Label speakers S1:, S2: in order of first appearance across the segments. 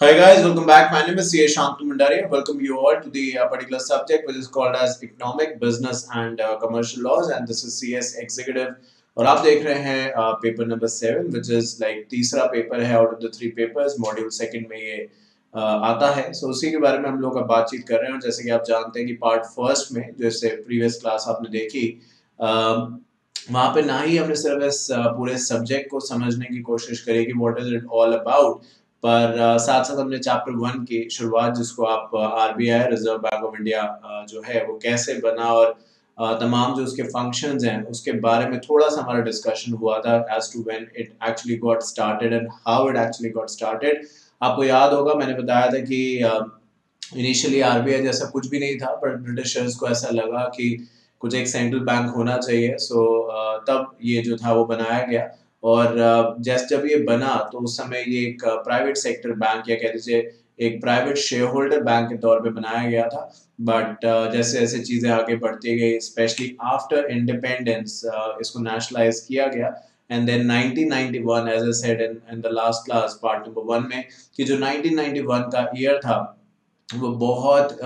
S1: Hi guys, welcome back. My name is C. A. Shantu Mandari. I welcome you all to the particular subject which is called as Economic, Business and Commercial Laws, and this is CS Executive. और आप देख रहे हैं paper number 7 which is like तीसरा paper है out of the 3 papers. Module second में ये आता है. So उसी के बारे में हम लोग अब बातचीत कर रहे हैं. और जैसे कि आप जानते हैं कि पार्ट फर्स्ट में जो इससे प्रीवियस क्लास आपने देखी, वहाँ पे ना ही हमने सिर्फ इस पूरे सब्जेक्ट को समझने की कोशिश करी कि what is it all about, पर साथ साथ हमने चैप्टर 1 की शुरुआत, जिसको आप RBI reserve bank of India जो है वो कैसे बना और तमाम जो उसके फंक्शंस हैं उसके बारे में थोड़ा सा हमारा डिस्कशन हुआ था as to when it actually got started and how it actually got started. आपको याद होगा मैंने बताया था कि इनिशियली आरबीआई जैसा कुछ भी नहीं था, पर ब्रिटिशर्स को ऐसा लगा कि कुछ एक सेंट्रल बैंक होना चाहिए. सो तब ये जो था वो बनाया गया. और जैसे जब ये बना तो उस समय ये एक प्राइवेट सेक्टर बैंक या कह दीजिए एक प्राइवेट शेयर होल्डर बैंक के तौर पे बनाया गया था. बट जैसे जैसे चीज़ें आगे बढ़ती गई, स्पेशली आफ्टर इंडिपेंडेंस, इसको नेशनलाइज किया गया. And then 1991, as I said in the last class part number 1 में, कि जो 1991 का ईयर था वो बहुत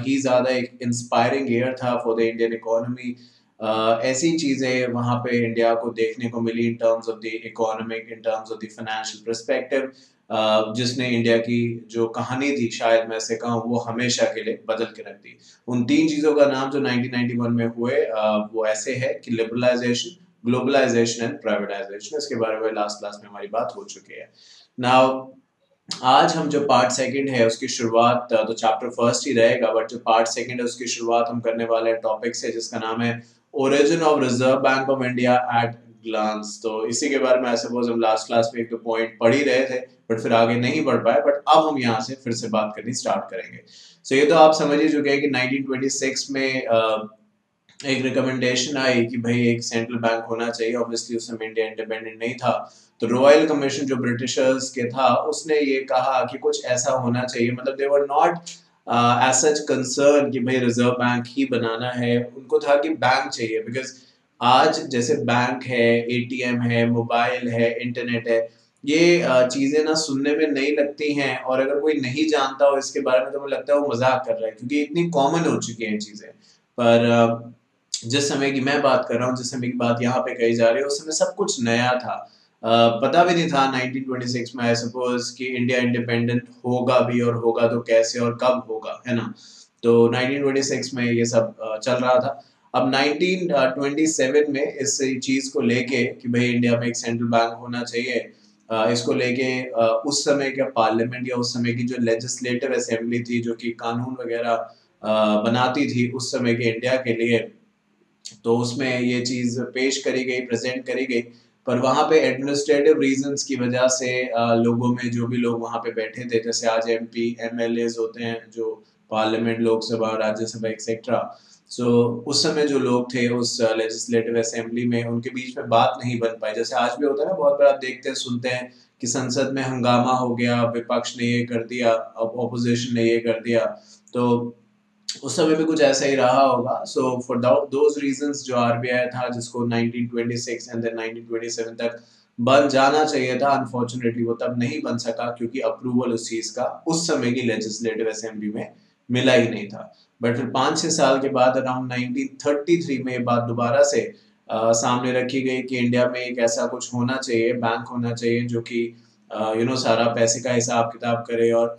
S1: ही ज़्यादा एक इंस्पायरिंग ईयर था फॉर द इंडियन इकोनॉमी. ऐसी चीज़ें वहाँ पे इंडिया को देखने को मिली in terms of the economic, in terms of the financial perspective, जिसने इंडिया की जो कहानी थी, शायद मैं से कहूँ, वो हमेशा के लिए बदल के रख दी. उन तीन चीज़ों का नाम जो 1991 में हुए वो ऐसे है कि लिबरलाइजेशन, ग्लोबलाइजेशन एंड प्राइवेटाइजेशन. इसके बारे में लास्ट क्लास में हमारी बात हो चुकी है. नाउ आज हम जो पार्ट सेकंड है उसकी शुरुआत, तो चैप्टर फर्स्ट ही रहेगा, बट जो पार्ट सेकंड है उसकी शुरुआत हम करने वाले हैं टॉपिक से जिसका नाम है origin of reserve bank of India at glance. तो इसी के बारे में आई सपोज हम लास्ट क्लास में एक दो पॉइंट पढ़ ही रहे थे, बट फिर आगे नहीं बढ़ पाए. बट अब हम यहाँ से फिर से बात करनी स्टार्ट करेंगे. सो ये तो आप समझ ही चुके हैं कि 1926 में एक रिकमेंडेशन आई कि भाई एक सेंट्रल बैंक होना चाहिए. ऑब्वियसली उस समय इंडिया इंडिपेंडेंट नहीं था, तो रॉयल कमीशन जो ब्रिटिशर्स के था उसने ये कहा कि कुछ ऐसा होना चाहिए. मतलब they were not as such concern कि भाई रिजर्व बैंक ही बनाना है, उनको था कि बैंक चाहिए. बिकॉज आज जैसे बैंक है, एटीएम है, मोबाइल है, इंटरनेट है, ये चीजें ना सुनने में नहीं लगती हैं, और अगर कोई नहीं जानता हो इसके बारे में तो मुझे लगता है वो मजाक कर रहा है, क्योंकि इतनी कॉमन हो चुकी हैं चीजें. पर जिस समय की मैं बात कर रहा हूँ, जिस समय की बात यहाँ पे कही जा रही है, उस समय सब कुछ नया था. पता भी नहीं था 1926 में आई सपोज कि इंडिया इंडिपेंडेंट होगा भी, और होगा तो कैसे और कब होगा, है ना. तो 1926 में ये सब चल रहा था. अब 1927 में इस चीज को लेके कि भाई इंडिया में एक सेंट्रल बैंक होना चाहिए, इसको लेके उस समय का पार्लियामेंट या उस समय की जो लेजिस्लेटिव असेंबली थी जो कि कानून वगैरह बनाती थी उस समय के इंडिया के लिए, तो उसमें ये चीज़ पेश करी गई, प्रेजेंट करी गई. पर वहाँ पे एडमिनिस्ट्रेटिव रीजंस की वजह से लोगों में, जो भी लोग वहाँ पे बैठे थे, जैसे आज एमपी एमएलएज होते हैं जो पार्लियामेंट, लोकसभा, राज्यसभा एक्सेट्रा, सो उस समय जो लोग थे उस लेजिस्लेटिव असेंबली में, उनके बीच में बात नहीं बन पाई. जैसे आज भी होता है ना, बहुत बार आप देखते हैं, सुनते हैं कि संसद में हंगामा हो गया, विपक्ष ने ये कर दिया, ऑपोजिशन ने ये कर दिया. तो उस समय भी कुछ ऐसा ही रहा होगा. सो फॉर दोज रीजंस जो आरबीआई था, जिसको 1926 एंड देन 1927 तक बन जाना चाहिए था, अनफॉर्चुनेटली वो तब नहीं बन सका, क्योंकि अप्रूवल उस चीज का उस समय की लेजिस्लेटिव असेंबली में मिला ही नहीं था. बट फिर 5-6 साल के बाद अराउंड 1933 में ये बात दोबारा से सामने रखी गई कि इंडिया में एक ऐसा कुछ होना चाहिए, बैंक होना चाहिए, जो कि सारा पैसे का हिसाब किताब करे और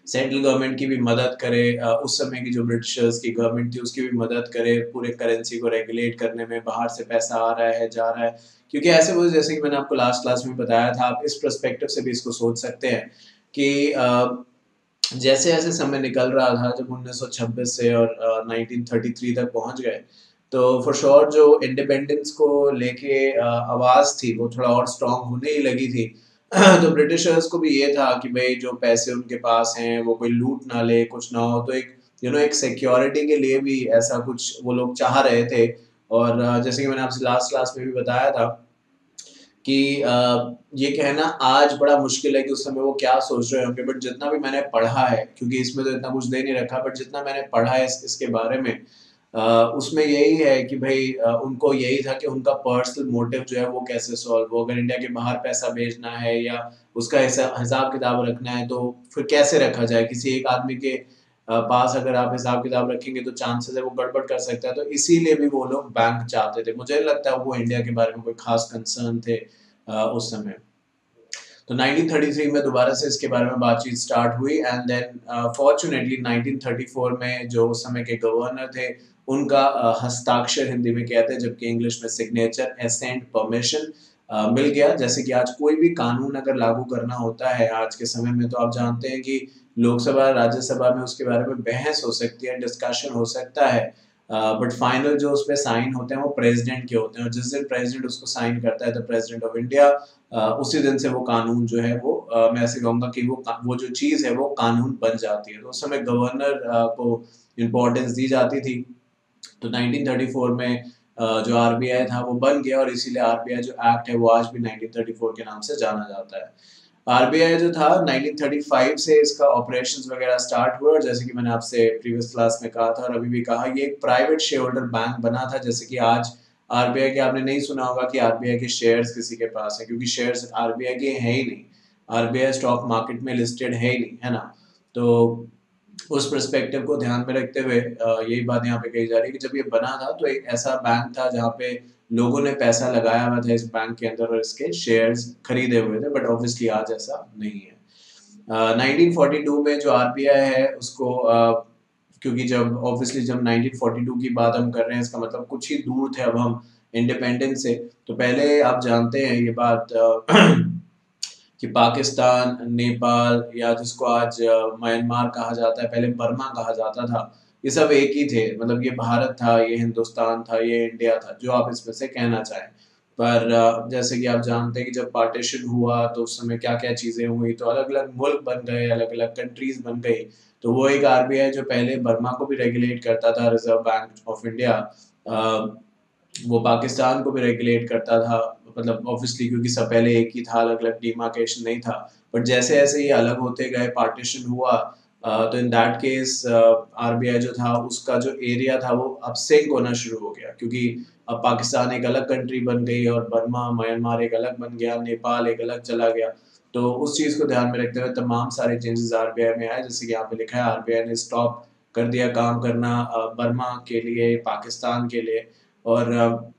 S1: सेंट्रल गवर्नमेंट की भी मदद करे, उस समय की जो ब्रिटिशर्स की गवर्नमेंट थी उसकी भी मदद करे पूरे करेंसी को रेगुलेट करने में, बाहर से पैसा आ रहा है, जा रहा है. क्योंकि ऐसे वो, जैसे कि मैंने आपको लास्ट क्लास में बताया था, आप इस पर्सपेक्टिव से भी इसको सोच सकते हैं कि जैसे जैसे समय निकल रहा था, जब 1926 से और 1933 तक पहुंच गए, तो फॉर श्योर जो इंडिपेंडेंस को लेके आवाज थी वो थोड़ा और स्ट्रांग होने ही लगी थी. तो ब्रिटिशर्स को भी ये था कि भाई जो पैसे उनके पास हैं वो कोई लूट ना ले, कुछ ना हो, तो एक एक सिक्योरिटी के लिए भी ऐसा कुछ वो लोग चाह रहे थे. और जैसे कि मैंने आपसे लास्ट क्लास में भी बताया था कि ये कहना आज बड़ा मुश्किल है कि उस समय वो क्या सोच रहे होंगे, बट जितना भी मैंने पढ़ा है, क्योंकि इसमें तो इतना कुछ दे नहीं रखा, बट जितना मैंने पढ़ा है इसके बारे में, उसमें यही है कि भाई उनको यही था कि उनका पर्सनल मोटिव जो है वो कैसे सॉल्व हो, अगर इंडिया के बाहर पैसा भेजना है या उसका हिसाब किताब रखना है तो फिर कैसे रखा जाए। किसी एक आदमी के पास अगर आप हिसाब किताब रखेंगे तो चांसेस है वो गड़बड़ कर सकता है, तो इसीलिए भी वो लोग बैंक चाहते थे। मुझे लगता है वो इंडिया के बारे में कोई खास कंसर्न थे उस समय। तो 1933 में दोबारा से इसके बारे में बातचीत स्टार्ट हुई एंड देन फॉर्चुनेटली 1934 में जो उस समय के गवर्नर थे उनका हस्ताक्षर हिंदी में कहते हैं, जबकि इंग्लिश में सिग्नेचर एसेंट परमिशन मिल गया। जैसे कि आज कोई भी कानून अगर लागू करना होता है आज के समय में, तो आप जानते हैं कि लोकसभा राज्यसभा में उसके बारे में बहस हो सकती है, डिस्कशन हो सकता है, बट फाइनल जो उस पर साइन होते हैं वो प्रेसिडेंट के होते हैं, और जिस दिन प्रेसिडेंट उसको साइन करता है द प्रेसिडेंट ऑफ इंडिया, उसी दिन से वो कानून जो है वो मैं ऐसे कहूँगा कि वो जो चीज़ है वो कानून बन जाती है। तो उस समय गवर्नर को इम्पोर्टेंस दी जाती थी। तो 1934 में जो आरबीआई था वो बन गया, और इसीलिए आरबीआई जो एक्ट है वो आज भी 1934 के नाम से जाना जाता है। आरबीआई जो था 1935 से इसका ऑपरेशंस वगैरह स्टार्ट हुआ, और जैसे कि मैंने आपसे प्रीवियस क्लास में कहा था और अभी भी कहा, ये एक प्राइवेट शेयर होल्डर बैंक बना था। जैसे कि आज आरबीआई के आपने नहीं सुना होगा कि आरबीआई के शेयर्स किसी के पास है, क्योंकि शेयर्स आरबीआई के हैं ही नहीं। आरबीआई स्टॉक मार्केट में लिस्टेड है ही नहीं, है ना। तो उस पर्सपेक्टिव को ध्यान में रखते हुए यही बात यहाँ पे कही जा रही है कि जब ये बना था तो एक ऐसा बैंक था जहाँ पे लोगों ने पैसा लगाया हुआ था इस बैंक के अंदर और इसके शेयर्स खरीदे हुए थे, बट ऑब्वियसली आज ऐसा नहीं है। 1942 में जो आरबीआई है उसको क्योंकि जब ऑब्वियसली जब 1942 की बात हम कर रहे हैं, इसका मतलब कुछ ही दूर थे अब हम इंडिपेंडेंस से। तो पहले आप जानते हैं ये बात कि पाकिस्तान, नेपाल या जिसको आज म्यांमार कहा जाता है, पहले बर्मा कहा जाता था, ये सब एक ही थे। मतलब ये भारत था, ये हिंदुस्तान था, ये इंडिया था, जो आप इसमें से कहना चाहें। पर जैसे कि आप जानते हैं कि जब पार्टीशन हुआ तो उस समय क्या-क्या चीज़ें हुई, तो अलग-अलग मुल्क बन गए, अलग-अलग कंट्रीज़ बन गई। तो वो एक आरबीआई जो पहले बर्मा को भी रेगुलेट करता था, रिज़र्व बैंक ऑफ इंडिया, अ, वो पाकिस्तान को भी रेगुलेट करता था। मतलब ऑब्वियसली क्योंकि सब पहले एक ही था, अलग-अलग डिमार्केशन नहीं था। बट जैसे-जैसे ये अलग होते गए, पार्टीशन हुआ, तो इन दैट केस आरबीआई जो था उसका जो एरिया था वो अब सिंक होना शुरू हो गया, क्योंकि अब पाकिस्तान एक अलग कंट्री बन गई और बर्मा, म्यांमार एक अलग बन गया, नेपाल एक अलग चला गया। तो उस चीज़ को ध्यान में रखते हुए तमाम सारे चेंजेस आरबीआई में आए, जैसे कि यहाँ पे लिखा है आरबीआई ने स्टॉप कर दिया काम करना बर्मा के लिए, पाकिस्तान के लिए। और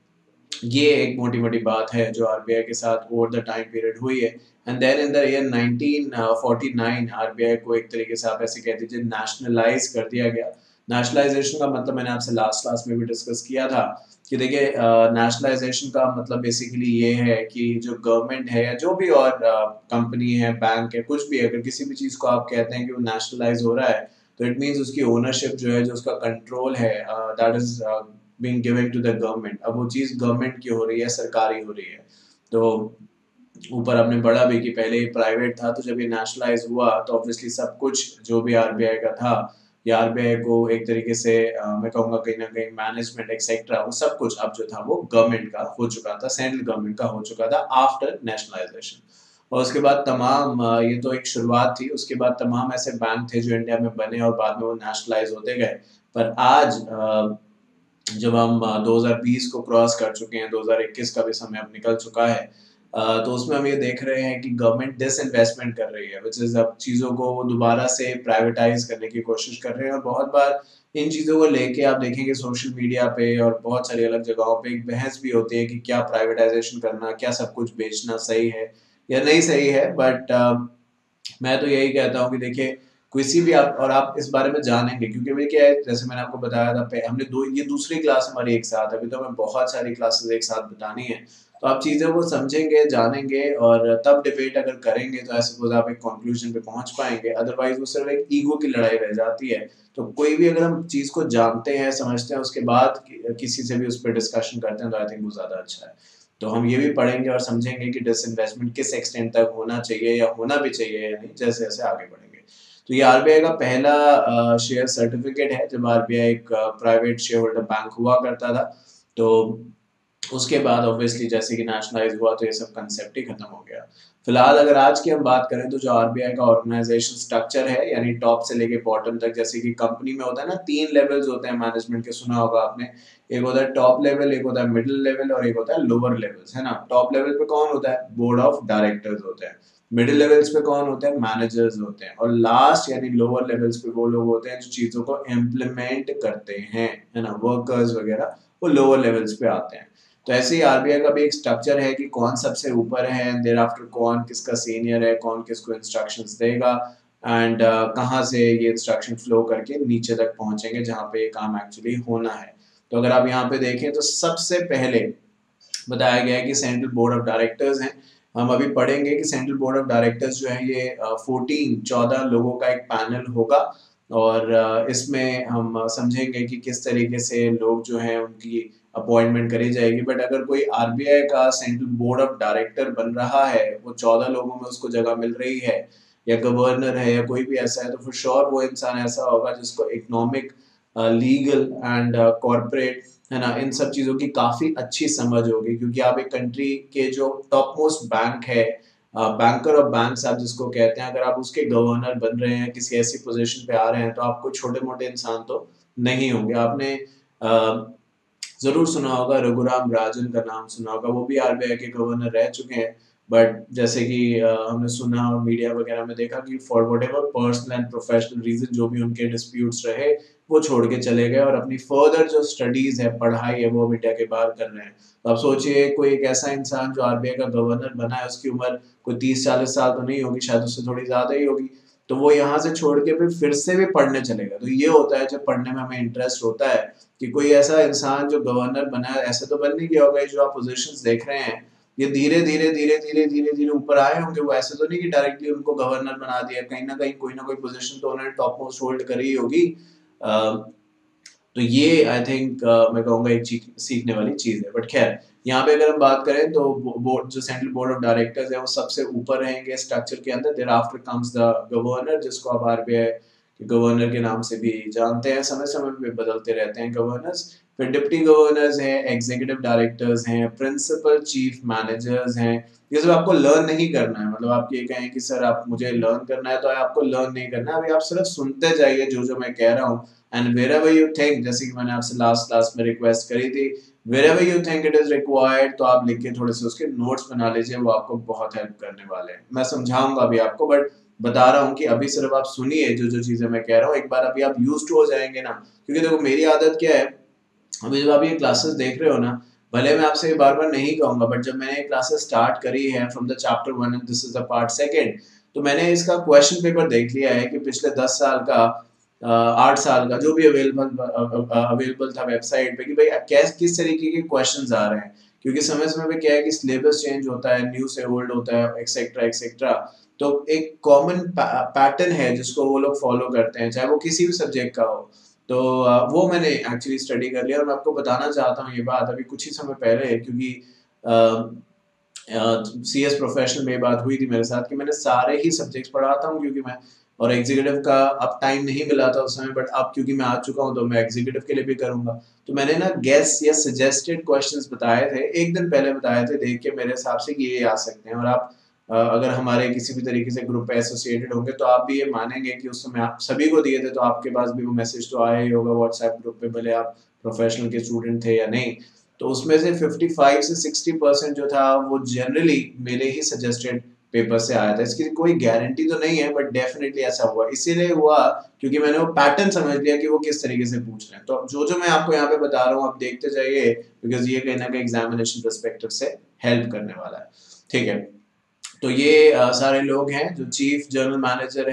S1: ये एक मोटी-मोटी बात है जो आरबीआई के साथ ओवर द टाइम पीरियड हुई है। And then in the year 1949 RBI को एक तरीके से आप ऐसे कह दीजिए नेशनलाइज़ कर दिया गया। नेशनलाइज़ेशन का मतलब मैंने आपसे लास्ट क्लास में भी डिस्कस किया था कि देखिए नेशनलाइज़ेशन का मतलब बेसिकली ये है कि जो गवर्नमेंट है या जो भी और कंपनी है, बैंक है, कुछ भी है, अगर किसी भी चीज़ को आप कहते हैं कि वो नेशनलाइज़ हो रहा है, तो इट मीन्स उसकी ओनरशिप जो है, जो उसका कंट्रोल है, that is being given to the government. अब वो चीज़ गवर्नमेंट की हो रही है, सरकारी हो रही है। तो ऊपर आपने पढ़ा भी कि पहले ये प्राइवेट था, तो जब ये नेशनलाइज हुआ तो ऑब्वियसली सब कुछ जो भी आरबीआई का था, या आरबीआई को एक तरीके से मैं कहूँगा कहीं न कहीं मैनेजमेंट एक्सेट्रा वो सब कुछ अब जो था वो गवर्नमेंट का हो चुका था, सेंट्रल गवर्नमेंट का हो चुका था आफ्टर नेशनलाइजेशन। और उसके बाद तमाम ये तो एक शुरुआत थी, उसके बाद तमाम ऐसे बैंक थे जो इंडिया में बने और बाद में वो नेशनलाइज होते गए। पर आज जब हम 2020 को क्रॉस कर चुके हैं, 2021 का भी समय अब निकल चुका है, तो उसमें हम ये देख रहे हैं कि गवर्नमेंट डिसइन्वेस्टमेंट कर रही है, विच इज़ अब चीज़ों को वो दोबारा से प्राइवेटाइज करने की कोशिश कर रहे हैं। और बहुत बार इन चीज़ों को लेके आप देखेंगे सोशल मीडिया पे और बहुत सारी अलग जगहों पे एक बहस भी होती है कि क्या प्राइवेटाइजेशन करना, क्या सब कुछ बेचना सही है या नहीं सही है। बट मैं तो यही कहता हूँ कि देखिए किसी भी आप इस बारे में जानेंगे, क्योंकि अभी क्या है, जैसे मैंने आपको बताया था हमने दो ये दूसरी क्लास हमारी एक साथ है, अभी तो हमें बहुत सारी क्लासेस एक साथ बतानी है। तो आप चीज़ों को समझेंगे, जानेंगे और तब डिबेट अगर करेंगे तो आई सपोज आप एक कंक्लूजन पे पहुंच पाएंगे, अदरवाइज वो सिर्फ एक ईगो की लड़ाई रह जाती है। तो कोई भी अगर हम चीज़ को जानते हैं, समझते हैं, उसके बाद किसी से भी उस पर डिस्कशन करते हैं, तो आई थिंक वो ज़्यादा अच्छा है। तो हम ये भी पढ़ेंगे और समझेंगे कि डिसइन्वेस्टमेंट किस एक्सटेंट तक होना चाहिए या होना भी चाहिए या नहीं, जैसे जैसे आगे बढ़ेंगे। तो ये आरबीआई का पहला शेयर सर्टिफिकेट है, जब आरबीआई एक प्राइवेट शेयर होल्डर बैंक हुआ करता था। तो उसके बाद ऑब्वियसली जैसे कि नेशनलाइज हुआ तो ये सब कंसेप्ट ही खत्म हो गया। फिलहाल अगर आज की हम बात करें तो जो आरबीआई का ऑर्गेनाइजेशन स्ट्रक्चर है, यानी टॉप से लेके बॉटम तक, जैसे कि कंपनी में होता है ना 3 लेवल्स होते हैं मैनेजमेंट के, सुना होगा आपने। एक होता है टॉप लेवल, एक होता है मिडिल लेवल और एक होता है लोअर लेवल्स, है ना। टॉप लेवल पे कौन होता है? बोर्ड ऑफ डायरेक्टर्स होते हैं। मिडिल लेवल्स पे कौन होते हैं? मैनेजर्स होते हैं। और लास्ट यानी लोअर लेवल्स पे वो लोग होते हैं जो चीजों को इम्प्लीमेंट करते हैं, है ना, वर्कर्स वगैरह, वो लोअर लेवल्स पे आते हैं। तो ऐसे ही आरबीआई का भी एक स्ट्रक्चर है कि कौन सबसे ऊपर है, देर आफ्टर कौन किसका सीनियर है, कौन किसको इंस्ट्रक्शंस देगा, एंड कहाँ से ये इंस्ट्रक्शन फ्लो करके नीचे तक पहुंचेंगे जहाँ पे ये काम एक्चुअली होना है। तो अगर आप यहाँ पे देखें तो सबसे पहले बताया गया है कि सेंट्रल बोर्ड ऑफ डायरेक्टर्स हैं। हम अभी पढ़ेंगे कि सेंट्रल बोर्ड ऑफ डायरेक्टर्स जो है ये 14 लोगों का एक पैनल होगा। और इसमें हम समझेंगे कि किस तरीके से लोग जो हैं उनकी अपॉइंटमेंट करी जाएगी। बट अगर कोई आरबीआई का सेंट्रल बोर्ड ऑफ डायरेक्टर बन रहा है, वो 14 लोगों में उसको जगह मिल रही है, या गवर्नर है या कोई भी ऐसा है, तो फॉर श्योर वो इंसान ऐसा होगा जिसको इकोनॉमिक, लीगल एंड कॉर्पोरेट, है ना, इन सब चीज़ों की काफ़ी अच्छी समझ होगी। क्योंकि आप एक कंट्री के जो टॉप मोस्ट बैंक है, बैंकर ऑफ बैंक्स आप जिसको कहते हैं, अगर आप उसके गवर्नर बन रहे हैं, किसी ऐसी पोजीशन पे आ रहे हैं, तो आपको छोटे मोटे इंसान तो नहीं होंगे। आपने जरूर सुना होगा, रघुराम राजन का नाम सुना होगा, वो भी आरबीआई के गवर्नर रह चुके हैं। बट जैसे कि हमने सुना और मीडिया वगैरह में देखा कि for whatever personal and professional reason जो भी उनके डिस्प्यूट्स रहे, वो छोड़ के चले गए और अपनी फर्दर जो स्टडीज है, पढ़ाई है, वो इंडिया के बाहर कर रहे हैं। तो आप सोचिए, कोई एक ऐसा इंसान जो आरबीआई का गवर्नर बना है, उसकी उम्र कोई 30-40 साल तो नहीं होगी, शायद उससे थोड़ी ज्यादा ही होगी। तो वो यहाँ से छोड़ के फिर से भी पढ़ने चलेगा। तो ये होता है जब पढ़ने में हमें इंटरेस्ट होता है कि कोई ऐसा इंसान जो गवर्नर बना है, ऐसे तो बन नहीं गया होगा। जो आप पोजीशंस देख रहे हैं, ये धीरे धीरे धीरे धीरे धीरे धीरे ऊपर आए होंगे। वो ऐसे तो नहीं कि डायरेक्टली उनको गवर्नर बना दिया, कहीं ना कहीं कोई ना कोई पोजीशन तो उन्होंने टॉप मोस्ट होल्ड करी होगी। तो ये आई थिंक मैं कहूँगा एक सीखने वाली चीज है। बट खैर, यहाँ पे अगर हम बात करें तो बोर्ड, जो सेंट्रल बोर्ड ऑफ डायरेक्टर्स है, वो सबसे ऊपर रहेंगे स्ट्रक्चर के अंदर। Thereafter comes the governor, जिसको आप आरबीआई के गवर्नर के नाम से भी जानते हैं। समय समय पे बदलते रहते हैं गवर्नर्स। फिर डिप्टी गवर्नर्स हैं, एग्जीक्यूटिव डायरेक्टर्स हैं, प्रिंसिपल चीफ मैनेजर्स हैं। ये सब आपको लर्न नहीं करना है। मतलब आप ये कहें कि सर आप मुझे लर्न करना है, तो आपको लर्न नहीं करना है। अभी आप सिर्फ सुनते जाइए जो जो मैं कह रहा हूँ। एंड wherever you think, जैसे कि मैंने आपसे लास्ट क्लास में रिक्वेस्ट करी थी, wherever you think it is required, तो आप लिख के थोड़े से उसके नोट्स बना लीजिए, वो आपको बहुत हेल्प करने वाले हैं। मैं समझाऊंगा अभी आपको, बट बता रहा हूँ कि अभी सिर्फ आप सुनिए जो जो चीजें मैं कह रहा हूँ। एक बार अभी आप यूज टू हो जाएंगे ना, क्योंकि देखो मेरी आदत क्या है, अभी जब आप ये क्लासेस देख रहे हो ना, भले मैं आपसे बार बार नहीं कहूंगा, बट जब मैंने ये क्लासेस स्टार्ट करी है from the chapter 1 and this is the part second, तो मैंने इसका क्वेश्चन पेपर देख लिया है कि पिछले 10 साल का, 8 साल का, जो भी अवेलेबल था वेबसाइट पे, कि भाई किस तरीके के क्वेश्चंस आ रहे हैं। क्योंकि समय समय पे क्या है कि सिलेबस चेंज होता है, न्यू से ओल्ड होता है, एक्सेट्रा एक्सेट्रा। तो एक कॉमन पैटर्न है जिसको वो लोग फॉलो करते हैं, चाहे वो किसी भी सब्जेक्ट का हो। तो वो मैंने एक्चुअली स्टडी कर लिया और मैं आपको बताना चाहता हूँ ये बात अभी कुछ ही समय पहले, क्योंकि सीएस प्रोफेशनल में ये बात हुई थी मेरे साथ कि मैंने सारे ही सब्जेक्ट्स पढ़ाता हूँ, क्योंकि मैं, और एग्जीक्यूटिव का अब टाइम नहीं मिला था उस समय, बट अब क्योंकि मैं आ चुका हूँ तो मैं एग्जीक्यूटिव के लिए भी करूंगा। तो मैंने ना गेस या सजेस्टेड क्वेश्चंस बताए थे, एक दिन पहले बताए थे, देख के मेरे हिसाब से कि ये आ सकते हैं। और आप अगर हमारे किसी भी तरीके से ग्रुप पे एसोसिएटेड होंगे तो आप भी ये मानेंगे कि उस समय आप सभी को दिए थे, तो आपके पास भी वो मैसेज तो आया ही होगा व्हाट्सएप ग्रुप पे, भले आप प्रोफेशनल के स्टूडेंट थे या नहीं। तो उसमें से 55 से 60% जो था वो जनरली मेरे ही सजेस्टेड पेपर से आया था। इसकी कोई गारंटी तो नहीं है, बट डेफिनेटली ऐसा हुआ। इसीलिए हुआ क्योंकि मैंने वो पैटर्न समझ लिया कि वो किस तरीके से पूछ रहे हैं। तो जो जो मैं आपको यहाँ पे बता रहा हूँ आप देखते जाइए, बिकॉज ये कहीं ना कहीं एग्जामिनेशन पर्सपेक्टिव से हेल्प करने वाला है। ठीक है, तो ये सारे लोग हैं जो चीफ जनरल मैनेजर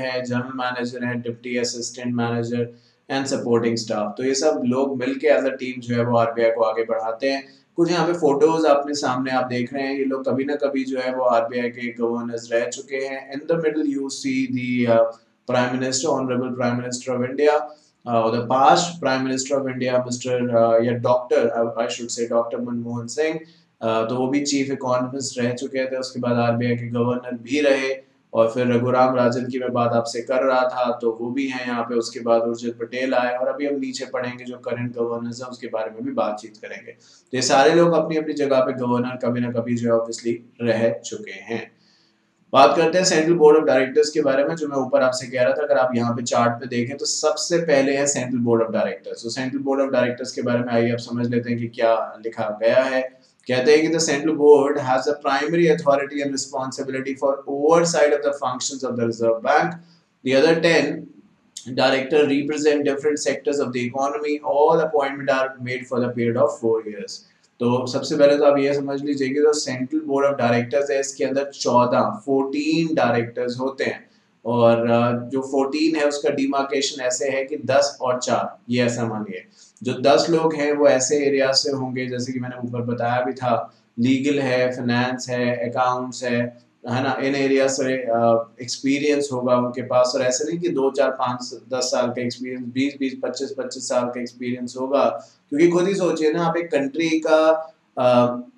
S1: है, deputy assistant manager and supporting staff. तो ये सब लोग मिलके एज अ टीम जो है वो आरबीआई को आगे बढ़ाते हैं। कुछ यहाँ पे फोटोज अपने सामने आप देख रहे हैं, ये लोग कभी ना कभी जो है वो आरबीआई के गवर्नर्स रह चुके हैं। In the middle you see the prime minister, honourable prime minister of India, the past prime minister of India mister या doctor, I should say doctor Manmohan Singh. तो वो भी चीफ इकोनॉमिस्ट रह चुके थे, उसके बाद आरबीआई के गवर्नर भी रहे। और फिर रघुराम राजन की मैं बात आपसे कर रहा था तो वो भी हैं यहाँ पे। उसके बाद उर्जित पटेल आए और अभी हम नीचे पढ़ेंगे जो करंट गवर्नर्स है उसके बारे में भी बातचीत करेंगे। तो ये सारे लोग अपनी अपनी जगह पे गवर्नर कभी ना कभी जो है ऑब्वियसली रह चुके हैं। बात करते हैं सेंट्रल बोर्ड ऑफ डायरेक्टर्स के बारे में, जो मैं ऊपर आपसे कह रहा था। अगर आप यहाँ पे चार्ट पे देखें तो सबसे पहले है सेंट्रल बोर्ड ऑफ डायरेक्टर्स। तो सेंट्रल बोर्ड ऑफ डायरेक्टर्स के बारे में आइए आप समझ लेते हैं कि क्या लिखा गया है। कहते हैं कि the central board has the primary authority and responsibility for oversight of the functions of the reserve bank. The other 10 director represent different sectors of the economy. All appointment are made for the period of 4 years. तो सबसे पहले तो आप ये समझ लीजिए कि जो सेंट्रल बोर्ड ऑफ डायरेक्टर्स है इसके अंदर 14 डायरेक्टर्स होते हैं। और जो 14 है उसका डिमार्केशन ऐसे है कि 10 और 4, ये ऐसा मानिए। जो 10 लोग हैं वो ऐसे एरिया से होंगे जैसे कि मैंने ऊपर बताया भी था, लीगल है, फाइनेंस है, अकाउंट्स है ना, इन एरिया से एक्सपीरियंस होगा उनके पास। और ऐसे नहीं कि 2 4 5 10 साल का एक्सपीरियंस, 20 20 25 25 साल का एक्सपीरियंस होगा। क्योंकि खुद ही सोचिए ना, आप एक कंट्री का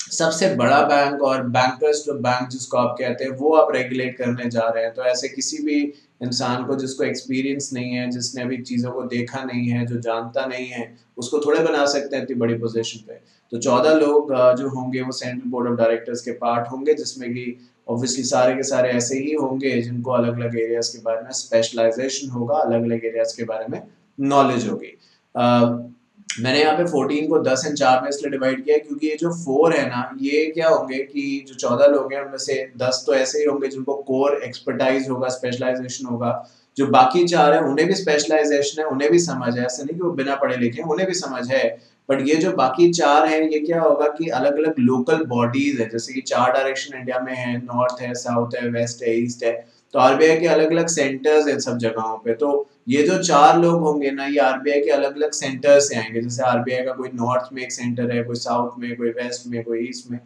S1: सबसे बड़ा बैंक और बैंकर्स जो बैंक जिसको आप कहते हैं वो आप रेगुलेट करने जा रहे हैं। तो ऐसे किसी भी इंसान को जिसको एक्सपीरियंस नहीं है, जिसने अभी चीज़ों को देखा नहीं है, जो जानता नहीं है, उसको थोड़े बना सकते हैं इतनी बड़ी पोजीशन पे। तो 14 लोग जो होंगे वो सेंट्रल बोर्ड ऑफ डायरेक्टर्स के पार्ट होंगे, जिसमें कि ऑब्वियसली सारे के सारे ऐसे ही होंगे जिनको अलग अलग एरियाज के बारे में स्पेशलाइजेशन होगा, अलग अलग एरियाज के बारे में नॉलेज होगी। मैंने यहाँ पे 14 को 10 एंड 4 में इसलिए डिवाइड किया है क्योंकि ये जो 4 है ना, ये क्या होंगे कि जो 14 लोग हैं उनमें से 10 तो ऐसे ही होंगे जिनको कोर एक्सपर्टाइज होगा, स्पेशलाइजेशन होगा। जो बाकी 4 है उन्हें भी स्पेशलाइजेशन है, उन्हें भी समझ है, ऐसा नहीं कि वो बिना पढ़े लिखे, उन्हें भी समझ है। बट ये जो बाकी 4 हैं ये क्या होगा कि अलग अलग लोकल बॉडीज है, जैसे कि 4 डायरेक्शन इंडिया में है, नॉर्थ है, साउथ है, वेस्ट है, ईस्ट है। तो आरबीआई के अलग अलग सेंटर्स हैं सब जगहों पे। तो ये जो 4 लोग होंगे ना, ये आरबीआई के अलग अलग सेंटर से आएंगे। जैसे आरबीआई का कोई नॉर्थ में एक सेंटर है, कोई साउथ में, कोई वेस्ट में, कोई ईस्ट में,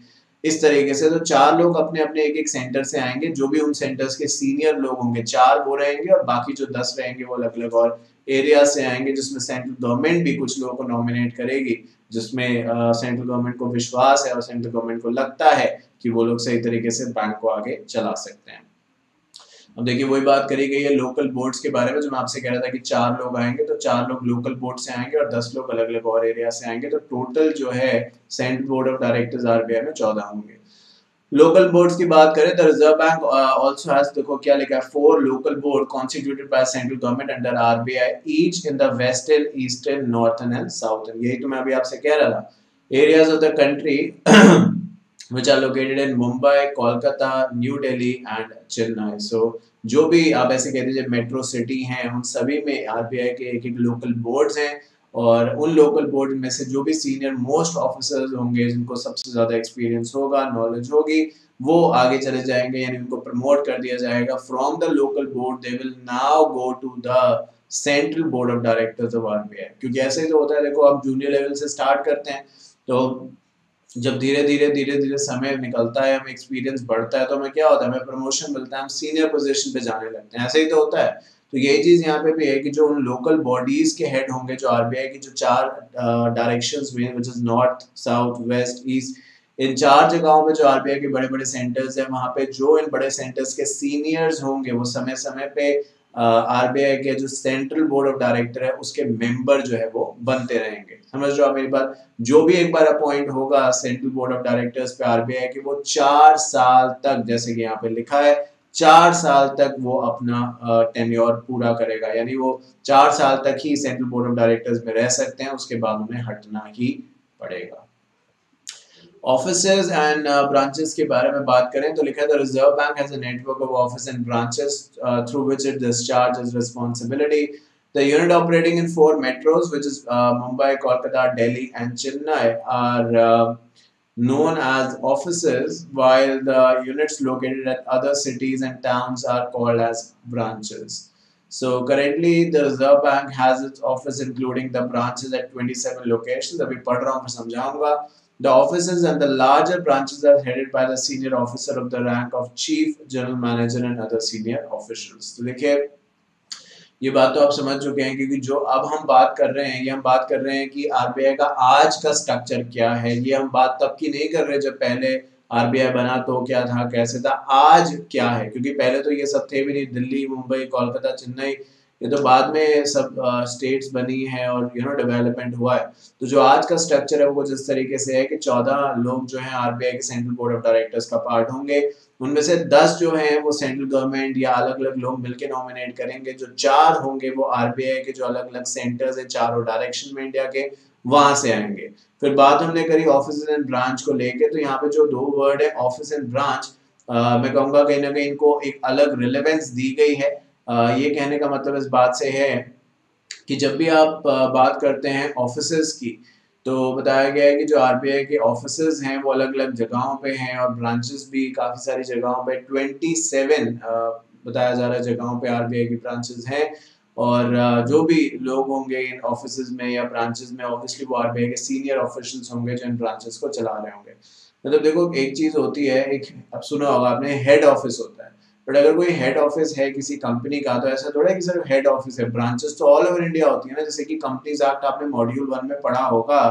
S1: इस तरीके से। तो 4 लोग अपने अपने एक एक सेंटर से आएंगे, जो भी उन सेंटर्स के सीनियर लोग होंगे 4 वो रहेंगे, और बाकी जो 10 रहेंगे वो अलग अलग और एरिया से आएंगे, जिसमें सेंट्रल गवर्नमेंट भी कुछ लोगों को नॉमिनेट करेगी, जिसमें सेंट्रल गवर्नमेंट को विश्वास है और सेंट्रल गवर्नमेंट को लगता है कि वो लोग सही तरीके से बैंक को आगे चला सकते हैं। अब देखिए वही बात करी गई है लोकल बोर्ड्स के बारे में, जो मैं आपसे कह रहा था कि 4 लोग आएंगे, तो 4 लोग लोकल बोर्ड से आएंगे और 10 लोग अलग अलग और एरिया से आएंगे। तो टोटल जो है central board of directors RBI में 14 होंगे। लोकल बोर्ड्स की बात करें तो रिजर्व बैंक आल्सो हैज, देखो क्या लिखा है, 4 local board constituted by central government under RBI, each in the western, eastern, northern and southern. यही तो मैं अभी आपसे कह रहा था, areas of the country which are located in Mumbai, Kolkata, New Delhi and Chennai. So जो भी आप ऐसे कह दीजिए मेट्रो सिटी हैं, उन सभी में आरबीआई के एक एक लोकल बोर्ड्स हैं। और उन लोकल बोर्ड में से जो भी सीनियर मोस्ट ऑफिसर्स होंगे, जिनको सबसे ज़्यादा एक्सपीरियंस होगा, नॉलेज होगी, वो आगे चले जाएंगे, यानी उनको प्रमोट कर दिया जाएगा। From the local board they will now go to the central board of directors of RBI. क्योंकि ऐसे ही तो होता है, देखो आप जूनियर लेवल से स्टार्ट करते हैं, तो जब धीरे धीरे समय निकलता है, हमें एक्सपीरियंस बढ़ता है, तो हमें क्या होता है, हमें प्रमोशन मिलता है, हम सीनियर पोजीशन पे जाने लगते हैं। ऐसे ही तो होता है। तो यही चीज यहाँ पे भी है कि जो उन लोकल बॉडीज के हेड होंगे, जो आरबीआई की जो 4 डायरेक्शंस में, which is north, south, west, east, इन 4 जगहों पे जो आरबीआई के बड़े बड़े सेंटर्स हैं, वहां पे जो इन बड़े सेंटर्स के सीनियर्स होंगे, वो समय समय पे आरबीआई के जो सेंट्रल बोर्ड ऑफ डायरेक्टर है उसके मेंबर जो है वो बनते रहेंगे। समझ रहे हो आप मेरी बात? जो भी एक बार अपॉइंट होगा सेंट्रल बोर्ड ऑफ डायरेक्टर्स पे आरबीआई के, वो 4 साल तक, जैसे कि यहाँ पे लिखा है, 4 साल तक वो अपना टेन्योर पूरा करेगा। यानी वो 4 साल तक ही सेंट्रल बोर्ड ऑफ डायरेक्टर्स में रह सकते हैं, उसके बाद उन्हें हटना ही पड़ेगा। ऑफिसेज एंड ब्रांचेस के बारे में बात करें तो लिखा है, the reserve bank has a network of office and branches through which it discharges responsibility. The unit operating in 4 metros, which is Mumbai, Kolkata, Delhi, and Chennai, are known as offices, while the units located at other cities and towns are called as branches. So currently, the Reserve Bank has its office, including the branches, at 27 locations. अभी पढ़ रहा हूँ फिर समझाऊंगा। The offices and the larger branches are headed by the senior officer of the rank of Chief General Manager and other senior officials. तो देखिए ये बात तो आप समझ चुके हैं, क्योंकि जो अब हम बात कर रहे हैं, ये हम बात कर रहे हैं कि आरबीआई का आज का स्ट्रक्चर क्या है। ये हम बात तब की नहीं कर रहे जब पहले आरबीआई बना तो क्या था, कैसे था, आज क्या है, क्योंकि पहले तो ये सब थे भी नहीं, दिल्ली, मुंबई, कोलकाता, चेन्नई, ये तो बाद में सब स्टेट्स बनी है और डेवलपमेंट हुआ है। तो जो आज का स्ट्रक्चर है वो जिस तरीके से है कि 14 लोग जो हैं आरबीआई के सेंट्रल बोर्ड ऑफ डायरेक्टर्स का पार्ट होंगे, उनमें से 10 जो हैं वो सेंट्रल गवर्नमेंट या अलग अलग लोग मिलकर नॉमिनेट करेंगे, जो 4 होंगे वो आरबीआई के जो अलग अलग सेंटर्स हैं चारों डायरेक्शन में इंडिया के, वहां से आएंगे। फिर बात हमने करी ऑफिस एंड ब्रांच को लेके, तो यहाँ पे जो दो वर्ड है ऑफिस एंड ब्रांच, मैं कहूंगा कहीं ना कहीं इनको एक अलग रिलेवेंस दी गई है। ये कहने का मतलब इस बात से है कि जब भी आप बात करते हैं ऑफिसेज की, तो बताया गया है कि जो आरबीआई के ऑफिसेज हैं वो अलग अलग जगहों पे हैं और ब्रांचेस भी काफ़ी सारी जगहों पे 27 बताया जा रहा है जगहों पे आरबीआई की ब्रांचेस हैं। और जो भी लोग होंगे इन ऑफिसेज में या ब्रांचेस में, ऑब्वियसली वो आरबीआई के सीनियर ऑफिशियल्स होंगे जो इन ब्रांचेस को चला रहे होंगे। मतलब देखो एक चीज़ होती है, एक अब सुना होगा आपने हेड ऑफिस होता है, बट अगर कोई हेड ऑफिस है किसी कंपनी का तो ऐसा थोड़ा है कि सिर्फ हेड ऑफिस है, ब्रांचेस तो ऑल ओवर इंडिया होती है ना। जैसे कि कंपनीज एक्ट आपने मॉड्यूल 1 में पढ़ा होगा,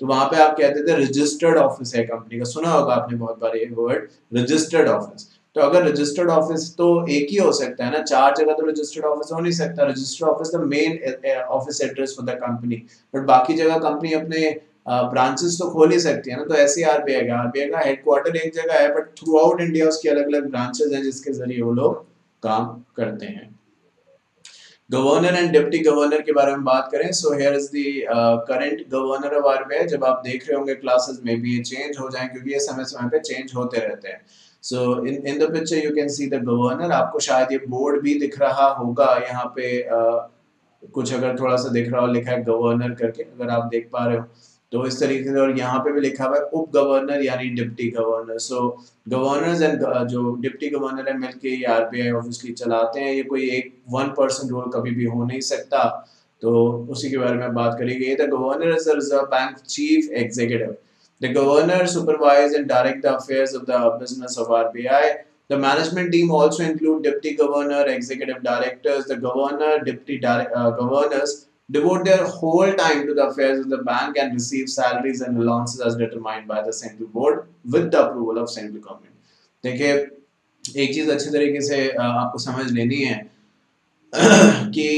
S1: तो वहां पे आप कहते थे रजिस्टर्ड ऑफिस है कंपनी का, सुना होगा आपने बहुत बार ये वर्ड रजिस्टर्ड ऑफिस। तो अगर रजिस्टर्ड ऑफिस तो एक ही हो सकता है ना, 4 जगह तो रजिस्टर्ड ऑफिस हो नहीं सकता। Registered office the main office address for the company, but बाकी जगह कंपनी अपने ब्रांचेस तो खोल ही सकती है ना। तो ऐसे आरबीआई का हेडक्वार्टर एक जगह है, बट थ्रू आउट इंडिया उसकी अलग अलग ब्रांचेस हैं जिसके जरिए वो लोग काम करते हैं। गवर्नर एंड डिप्टी गवर्नर के बारे में बात करें, so here is the current governor of RBI. जब आप देख रहे होंगे क्लासेस में भी ये चेंज हो जाए, क्योंकि ये समय समय पे चेंज होते रहते हैं। So in the picture you can see the governor, आपको शायद ये बोर्ड भी दिख रहा होगा यहाँ पे, कुछ अगर थोड़ा सा दिख रहा हो, लिखा है गवर्नर करके, अगर आप देख पा रहे हो तो इस तरीके से। और यहाँ पे भी लिखा हुआ है उप गवर्नर यानी deputy governor. So governors and जो डिप्टी गवर्नर है मिलके ये आरबीआई ऑब्वियसली चलाते हैं। ये कोई एक 1% रोल कभी भी हो नहीं सकता, तो उसी के बारे में बात करेंगे। The governor is the reserve bank chief executive. The governor supervise and direct the affairs of the business of RBI. The management team also include deputy governor, executive directors. The governor, governors devote their whole time to the affairs of the bank and receive salaries and allowances as determined by the central board with the approval of central government. देखिए एक चीज अच्छी तरीके से आपको समझ लेनी है कि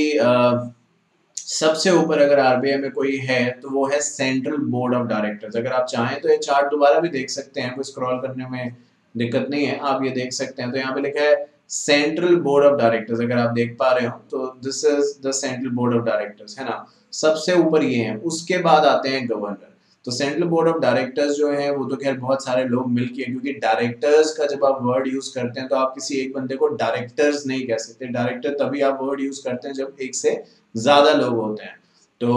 S1: सबसे ऊपर अगर आरबीआई में कोई है तो वो है सेंट्रल बोर्ड ऑफ डायरेक्टर्स। अगर आप चाहें तो ये चार्ट दोबारा भी देख सकते हैं, कोई स्क्रॉल करने में दिक्कत नहीं है, आप ये देख सकते हैं। तो यहाँ पे लिखा है सेंट्रल बोर्ड ऑफ डायरेक्टर्स, अगर आप देख पा रहे हो तो this is the central board of directors, है ना। सबसे ऊपर ये है, उसके बाद आते हैं गवर्नर। तो सेंट्रल बोर्ड ऑफ डायरेक्टर्स जो है वो तो खैर बहुत सारे लोग मिलके, क्योंकि डायरेक्टर्स का जब आप वर्ड यूज करते हैं तो आप किसी एक बंदे को डायरेक्टर्स नहीं कह सकते। डायरेक्टर तभी आप वर्ड यूज करते हैं जब एक से ज्यादा लोग होते हैं। तो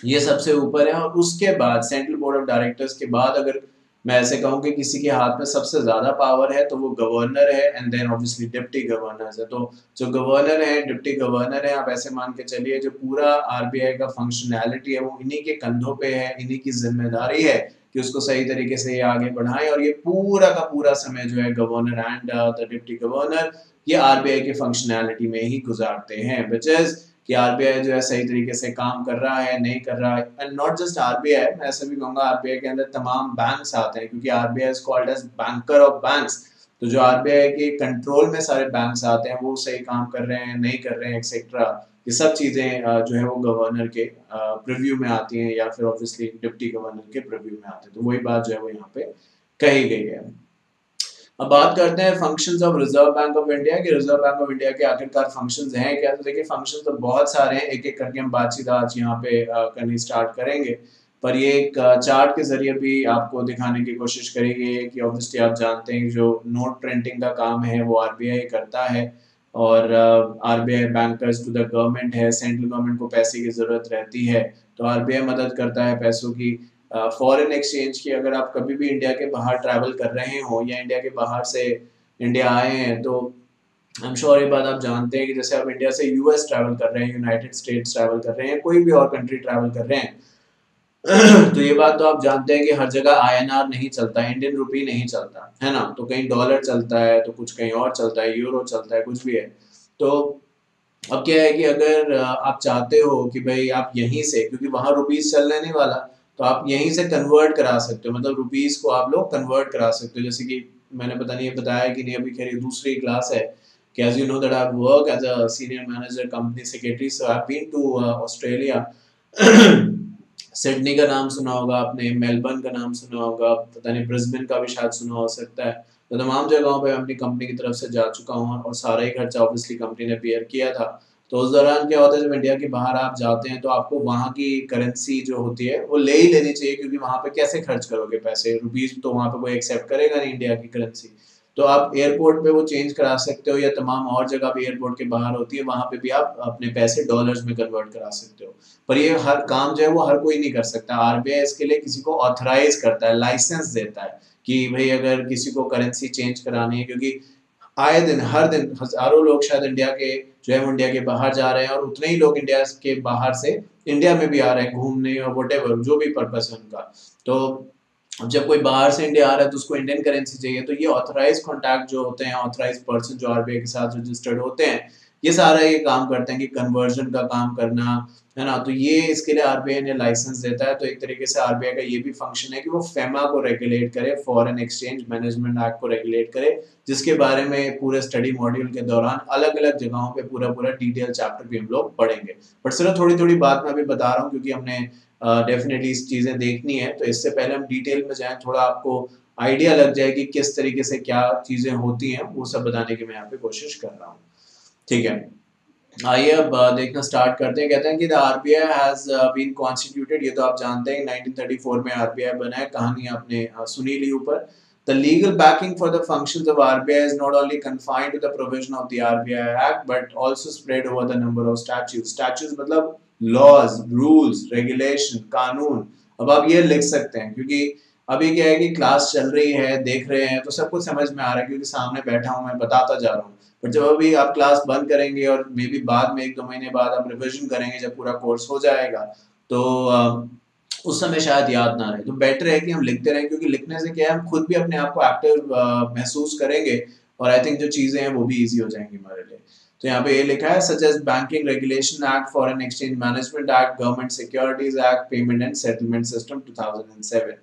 S1: ये सबसे ऊपर है। और उसके बाद सेंट्रल बोर्ड ऑफ डायरेक्टर्स के बाद अगर मैं ऐसे कहूँ कि किसी के हाथ में सबसे ज्यादा पावर है तो वो गवर्नर है, and then obviously deputy governors है। तो जो गवर्नर है, डिप्टी गवर्नर है, आप ऐसे मान के चलिए जो पूरा आरबीआई का फंक्शनैलिटी है वो इन्हीं के कंधों पे है, इन्हीं की जिम्मेदारी है कि उसको सही तरीके से ये आगे बढ़ाएं। और ये पूरा का पूरा समय जो है governor and the deputy governor ये आरबीआई के फंक्शनैलिटी में ही गुजारते हैं, विच इज कि आरबीआई जो है सही तरीके से काम कर रहा है नहीं कर रहा है। एंड नॉट जस्ट आरबीआई, मैं ऐसा भी कहूंगा आरबीआई के अंदर तमाम बैंक्स आते हैं, क्योंकि RBI is called as banker of banks. तो जो आरबीआई के कंट्रोल में सारे बैंक्स आते हैं वो सही काम कर रहे हैं नहीं कर रहे हैं एक्सेट्रा, ये सब चीजें जो है वो गवर्नर के प्रीव्यू में आती हैं या फिर ऑब्वियसली डिप्टी गवर्नर के प्रीव्यू में आते हैं। तो वही बात जो है वो यहाँ पे कही गई है। अब बात करते हैं functions of reserve bank of India कि रिजर्व बैंक ऑफ इंडिया के आखिरकार फंक्शंस हैं क्या। तो देखिए फंक्शंस तो बहुत सारे हैं, एक एक करके हम बातचीत आज यहाँ पे करनी स्टार्ट करेंगे। पर ये एक चार्ट के जरिए भी आपको दिखाने की कोशिश करेंगे कि ऑब्वियसली आप जानते हैं जो नोट प्रिंटिंग का काम है वो आरबीआई करता है, और RBI bankers to the government है। सेंट्रल गवर्नमेंट को पैसे की जरूरत रहती है तो आरबीआई मदद करता है पैसों की। फॉरेन एक्सचेंज की, अगर आप कभी भी इंडिया के बाहर ट्रैवल कर रहे हो या इंडिया के बाहर से इंडिया आए हैं तो आई एम श्योर ये बात आप जानते हैं कि जैसे आप इंडिया से यूएस ट्रैवल कर रहे हैं, यूनाइटेड स्टेट्स ट्रैवल कर रहे हैं, कोई भी और कंट्री ट्रैवल कर रहे हैं तो ये बात तो आप जानते हैं कि हर जगह आईएनआर नहीं चलता, इंडियन रुपी नहीं चलता है ना। तो कहीं डॉलर चलता है तो कुछ कहीं और चलता है, यूरो चलता है, कुछ भी है। तो अब क्या है कि अगर आप चाहते हो कि भाई आप यहीं से, क्योंकि वहां रुपीज चलने नहीं वाला, तो आप यहीं से कन्वर्ट करा सकते हो, मतलब रुपीस को आप लोग कन्वर्ट करा सकते हो। जैसे कि मैंने पता नहीं बताया कि नहीं, अभी खैर दूसरी क्लास है कि as you know that I work as a senior manager company secretary, so I've been to Australia। Sydney का नाम सुना होगा आपने, मेलबर्न का नाम सुना होगा, पता नहीं ब्रिस्बेन का भी शायद सुना हो सकता है। तो तमाम जगहों पे अपनी कंपनी की तरफ से जा चुका हूँ और सारा ही खर्चा ऑब्वियसली कंपनी ने बेयर किया था। तो उस दौरान क्या होता है, जब इंडिया के बाहर आप जाते हैं तो आपको वहाँ की करेंसी जो होती है वो ले ही लेनी चाहिए, क्योंकि वहाँ पे कैसे खर्च करोगे पैसे, रुपीस तो वहाँ पे कोई एक्सेप्ट करेगा नहीं इंडिया की करेंसी। तो आप एयरपोर्ट पे वो चेंज करा सकते हो, या तमाम और जगह पे एयरपोर्ट के बाहर होती है, वहाँ पे भी आप अपने पैसे डॉलर्स में कन्वर्ट करा सकते हो। पर ये हर काम जो है वो हर कोई नहीं कर सकता। आरबीआई इसके लिए किसी को ऑथराइज करता है, लाइसेंस देता है कि भाई अगर किसी को करेंसी चेंज करानी है, क्योंकि आए दिन हर दिन हजारों लोग शायद इंडिया के जो है वो इंडिया के बाहर जा रहे हैं, और उतने ही लोग इंडिया के बाहर से इंडिया में भी आ रहे हैं घूमने और वटेवर जो भी पर्पस है उनका। तो अब जब कोई बाहर से इंडिया आ रहा है तो उसको इंडियन करेंसी चाहिए, तो ये ऑथराइज कॉन्टैक्ट जो होते हैं, ऑथराइज पर्सन जो आरबीआई के साथ रजिस्टर्ड होते हैं, ये सारा ये काम करते हैं कि कन्वर्जन का काम करना, है ना। तो ये इसके लिए आरबीआई ने लाइसेंस देता है। तो एक तरीके से आरबीआई का ये भी फंक्शन है कि वो फेमा को रेगुलेट करे, फॉरेन एक्सचेंज मैनेजमेंट एक्ट को रेगुलेट करे, जिसके बारे में पूरे स्टडी मॉड्यूल के दौरान अलग अलग जगहों पे पूरा पूरा डिटेल चैप्टर भी हम लोग पढ़ेंगे। बट सिर्फ थोड़ी थोड़ी बात मैं अभी बता रहा हूँ क्योंकि हमने डेफिनेटली इस चीजें देखनी है। तो इससे पहले हम डिटेल में जाएं, थोड़ा आपको आइडिया लग जाए कि किस तरीके से क्या चीजें होती हैं, वो सब बताने की मैं यहाँ पे कोशिश कर रहा हूँ। ठीक है, आइए अब देखना स्टार्ट करते हैं। कहते हैं कि the RBI has been constituted, ये तो आप जानते हैं 1934 में आरबीआई बना है, कहानी आपने सुनी ली ऊपर। The legal backing for the functions of RBI is not only confined to the provision of the RBI Act but also spread over the number of statutes। Statutes मतलब laws, rules, regulation, कानून। अब आप ये लिख सकते हैं क्योंकि अभी क्या है कि क्लास चल रही है, देख रहे हैं तो सब कुछ समझ में आ रहा है क्योंकि सामने बैठा हूँ, मैं बताता जा रहा हूँ। पर जब अभी आप क्लास बंद करेंगे और मे बी बाद में 1-2 महीने बाद आप रिविजन करेंगे जब पूरा कोर्स हो जाएगा, तो उस समय शायद याद ना रहे। तो बेटर है कि हम लिखते रहें, क्योंकि लिखने से क्या है, हम खुद भी अपने आप को एक्टिव महसूस करेंगे और आई थिंक जो चीजें हैं वो भी इजी हो जाएंगी हमारे लिए। तो यहाँ पे ये लिखा है such as banking regulation act, foreign exchange management act, government securities act, payment and settlement system 2007।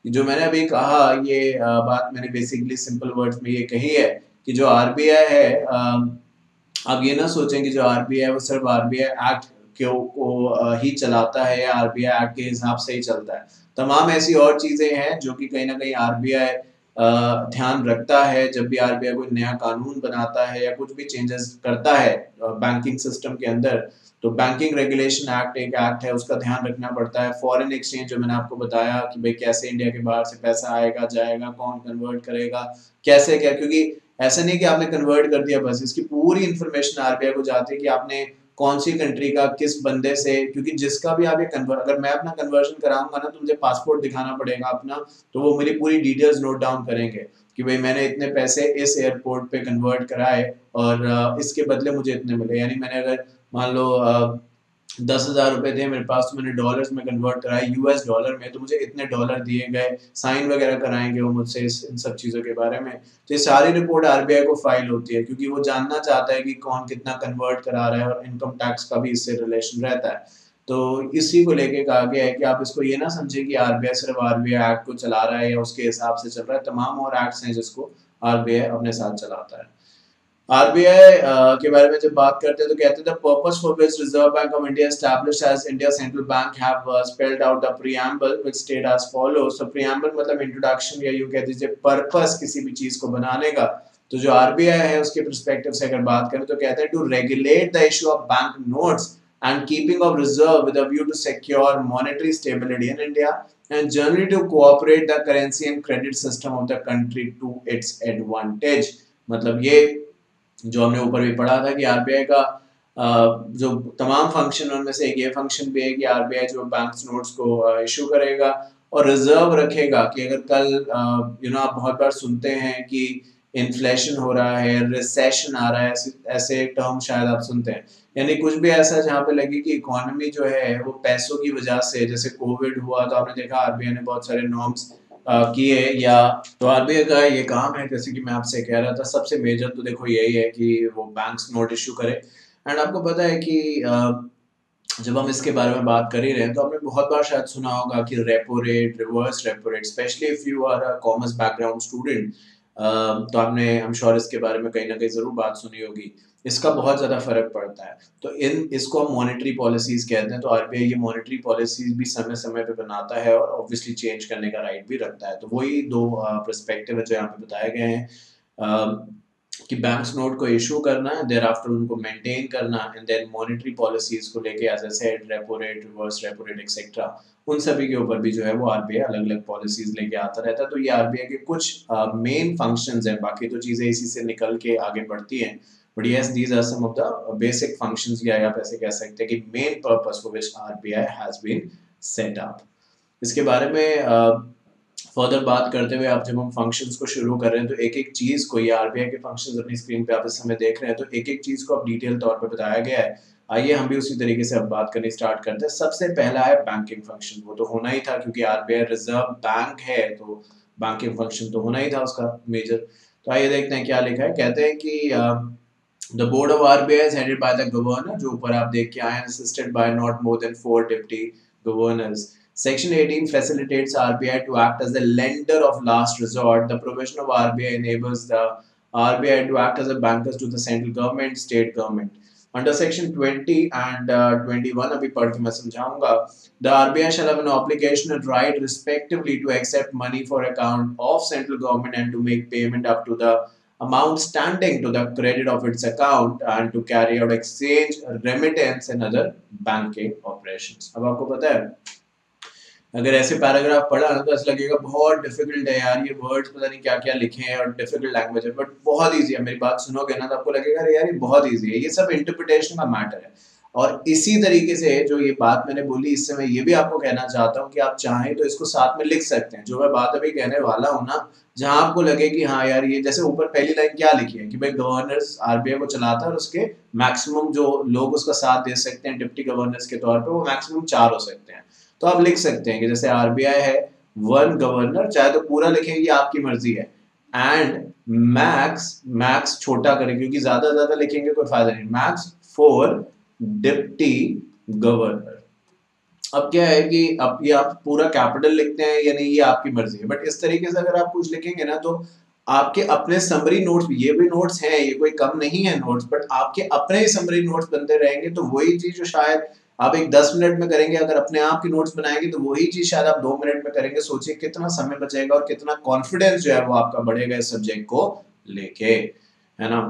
S1: जो मैंने अभी कहा ये बात मैंने बेसिकली सिंपल वर्ड्स में ये कही है कि जो आरबीआई है, आप ये ना सोचें कि जो आरबीआई है वो सिर्फ आरबीआई एक्ट को ही चलाता है या आरबीआई एक्ट के हिसाब से ही चलता है। तमाम ऐसी और चीजें हैं जो कि कहीं ना कहीं आरबीआई ध्यान रखता है जब भी आरबीआई कोई नया कानून बनाता है या कुछ भी चेंजेस करता है बैंकिंग सिस्टम के अंदर। तो बैंकिंग रेगुलेशन एक्ट एक एक्ट है, उसका ध्यान रखना पड़ता है। फॉरेन एक्सचेंज जो मैंने आपको बताया कि भाई कैसे इंडिया के बाहर से पैसा आएगा जाएगा, कौन कन्वर्ट करेगा, कैसे क्या, क्योंकि ऐसा नहीं कि आपने कन्वर्ट कर दिया बस, इसकी पूरी इंफॉर्मेशन आरबीआई को जाती है कि आपने कौन सी कंट्री का किस बंदे से, क्योंकि जिसका भी आप ये कन्वर्ट, अगर मैं अपना कन्वर्जन कराऊंगा ना तो मुझे पासपोर्ट दिखाना पड़ेगा अपना, तो वो मेरी पूरी डिटेल्स नोट डाउन करेंगे कि भाई मैंने इतने पैसे इस एयरपोर्ट पे कन्वर्ट कराए और इसके बदले मुझे इतने मिले। यानी मैंने अगर मान लो 10,000 रुपए थे मेरे पास, तो मैंने डॉलर्स में कन्वर्ट कराया यूएस डॉलर में, तो मुझे इतने डॉलर दिए गए, साइन वगैरह कराएंगे वो मुझसे इन सब चीज़ों के बारे में। तो ये सारी रिपोर्ट आरबीआई को फाइल होती है क्योंकि वो जानना चाहता है कि कौन कितना कन्वर्ट करा रहा है, और इनकम टैक्स का भी इससे रिलेशन रहता है। तो इसी को लेके कहा गया है कि आप इसको ये ना समझें कि आरबीआई सिर्फ आरबीआई एक्ट को चला रहा है या उसके हिसाब से चल रहा है, तमाम और एक्ट्स हैं जिसको आरबीआई अपने साथ चलाता है। आरबीआई के बारे में जब बात करते हैं तो कहते हैं the purpose for which reserve bank of India established as India central bank have spelled out the preamble which state as follows. So preamble मतलब इंट्रोडक्शन, या यूं कह दीजिए पर्पस किसी भी चीज को बनाने का। तो जो आरबीआई है उसके पर्सपेक्टिव से अगर बात करें तो कहते हैं to regulate the issue of bank notes and keeping of reserve with a view to secure monetary stability in India and generally to cooperate the currency and credit system of the country to its advantage। मतलब ये जो हमने ऊपर भी पढ़ा था कि RBI का जो तमाम फंक्शन उनमें से एक ये फंक्शन भी है कि आरबीआई जो बैंक नोट्स को इशू करेगा और रिजर्व रखेगा कि अगर कल आप बहुत बार सुनते हैं कि इन्फ्लेशन हो रहा है, रिसेशन आ रहा है, ऐसे टर्म शायद आप सुनते हैं, यानी कुछ भी ऐसा जहाँ पे लगे कि इकोनॉमी जो है वो पैसों की वजह से, जैसे कोविड हुआ तो आपने देखा आरबीआई ने बहुत सारे नॉर्म्स किए, या तो आरबीआई का ये काम है, जैसे कि मैं आपसे कह रहा था सबसे मेजर तो देखो यही है कि वो बैंक्स नोट इशू करे। एंड आपको पता है कि जब हम इसके बारे में बात कर ही रहे हैं तो आपने बहुत बार शायद सुना होगा कि repo rate, reverse repo rate, specially if you are a commerce background student, तो आपने आई एम श्योर इसके बारे में कहीं ना कहीं जरूर बात सुनी होगी। इसका बहुत ज्यादा फर्क पड़ता है। तो इन इसको हम मॉनेटरी पॉलिसीज कहते हैं। तो आरबीआई ये मॉनेटरी पॉलिसीज भी समय समय पे बनाता है और ऑब्वियसली चेंज करने का राइट भी रखता है। तो वही दो पर्सपेक्टिव है जो यहाँ पे बताए गए हैं, कि बैंक्स नोट को इशू करना है, देयर आफ्टर उनको मेंटेन करना, एंड देन मॉनेटरी पॉलिसीज को लेके as I said repo rate, reverse repo rate etcetera, उन सभी के ऊपर भी जो है वो आरबीआई अलग अलग पॉलिसीज लेके आता रहता है। तो ये आरबीआई के कुछ मेन फंक्शंस हैं, बाकी तो चीजें इसी से निकल के आगे बढ़ती हैं, but yes these are some of the basic functions, या आप ऐसे कह सकते हैं कि main purpose for which RBI has been set up. इसके बारे में फर्दर बात करते हुए, आप जब हम फंक्शंस को शुरू कर रहे हैं तो एक एक चीज को, ये आरबीआई के फंक्शंस अपनी स्क्रीन पे आप इस समय देख रहे हैं, तो एक एक चीज को अब डिटेल तौर पे बताया गया है। आइए हम भी उसी तरीके से अब बात करनी स्टार्ट करते हैं। सबसे पहला है बैंकिंग फंक्शन। वो तो होना ही था क्योंकि आरबीआई रिजर्व बैंक है, तो बैंकिंग फंक्शन तो होना ही था उसका मेजर। तो आइए देखते हैं क्या लिखा है। कहते हैं कि the board of RBI is headed by the governor, जो ऊपर आप देख के आए हैं, assisted by not more than 4 deputy governors. Section 18 facilitates RBI to act as the lender of last resort. The provision of RBI enables the RBI to act as a bankers to the central government, state government. Under Section 20 and 21, अभी पढ़ के मैं समझाऊंगा. The RBI shall have an obligation and right respectively to accept money for account of central government and to make payment up to the amount standing to the credit of its account and to carry out exchange, remittance and other banking operations. अब आपको पता है, अगर ऐसे paragraph पढ़ा ना तो ऐसा लगेगा बहुत डिफिकल्ट है यार, ये वर्ड्स पता नहीं क्या क्या लिखे हैं और डिफिकल्ट लैंग्वेज है, बट बहुत इजी है। मेरी बात सुनोगे ना तो आपको लगेगा अरे यार ये बहुत इजी है। ये सब इंटरप्रिटेशन का मैटर है। और इसी तरीके से जो ये बात मैंने बोली, इससे मैं ये भी आपको कहना चाहता हूँ कि आप चाहें तो इसको साथ में लिख सकते हैं, जो मैं बात अभी कहने वाला हूँ ना, जहां आपको लगे कि हाँ यार, ये जैसे ऊपर पहली लाइन क्या लिखी है कि भाई गवर्नर्स आरबीआई को चलाता है और उसके मैक्सिमम जो लोग उसका साथ दे सकते हैं डिप्टी गवर्नर्स के तौर पे, वो मैक्सिमम 4 हो सकते हैं। तो आप लिख सकते हैं कि जैसे आरबीआई है 1 गवर्नर, चाहे तो पूरा लिखेंगे, ये आपकी मर्जी है, एंड मैक्स, मैक्स छोटा करें क्योंकि ज्यादा लिखेंगे कोई फायदा नहीं, मैक्स 4 डिप्टी गवर्नर। अब क्या है कि अब ये आप पूरा कैपिटल लिखते हैं या नहीं, ये आपकी मर्जी है, बट इस तरीके से अगर आप कुछ लिखेंगे ना तो आपके अपने समरी नोट्स भी, ये भी नोट्स हैं, ये कोई कम नहीं है नोट्स, बट आपके अपने ही समरी नोट्स बनते रहेंगे। तो वही चीज जो शायद आप एक 10 मिनट में करेंगे, अगर अपने आप की नोट्स बनाएंगे तो वही चीज शायद आप 2 मिनट में करेंगे। सोचिए कितना समय बचेगा और कितना कॉन्फिडेंस जो है वो आपका बढ़ेगा इस सब्जेक्ट को लेके, है ना।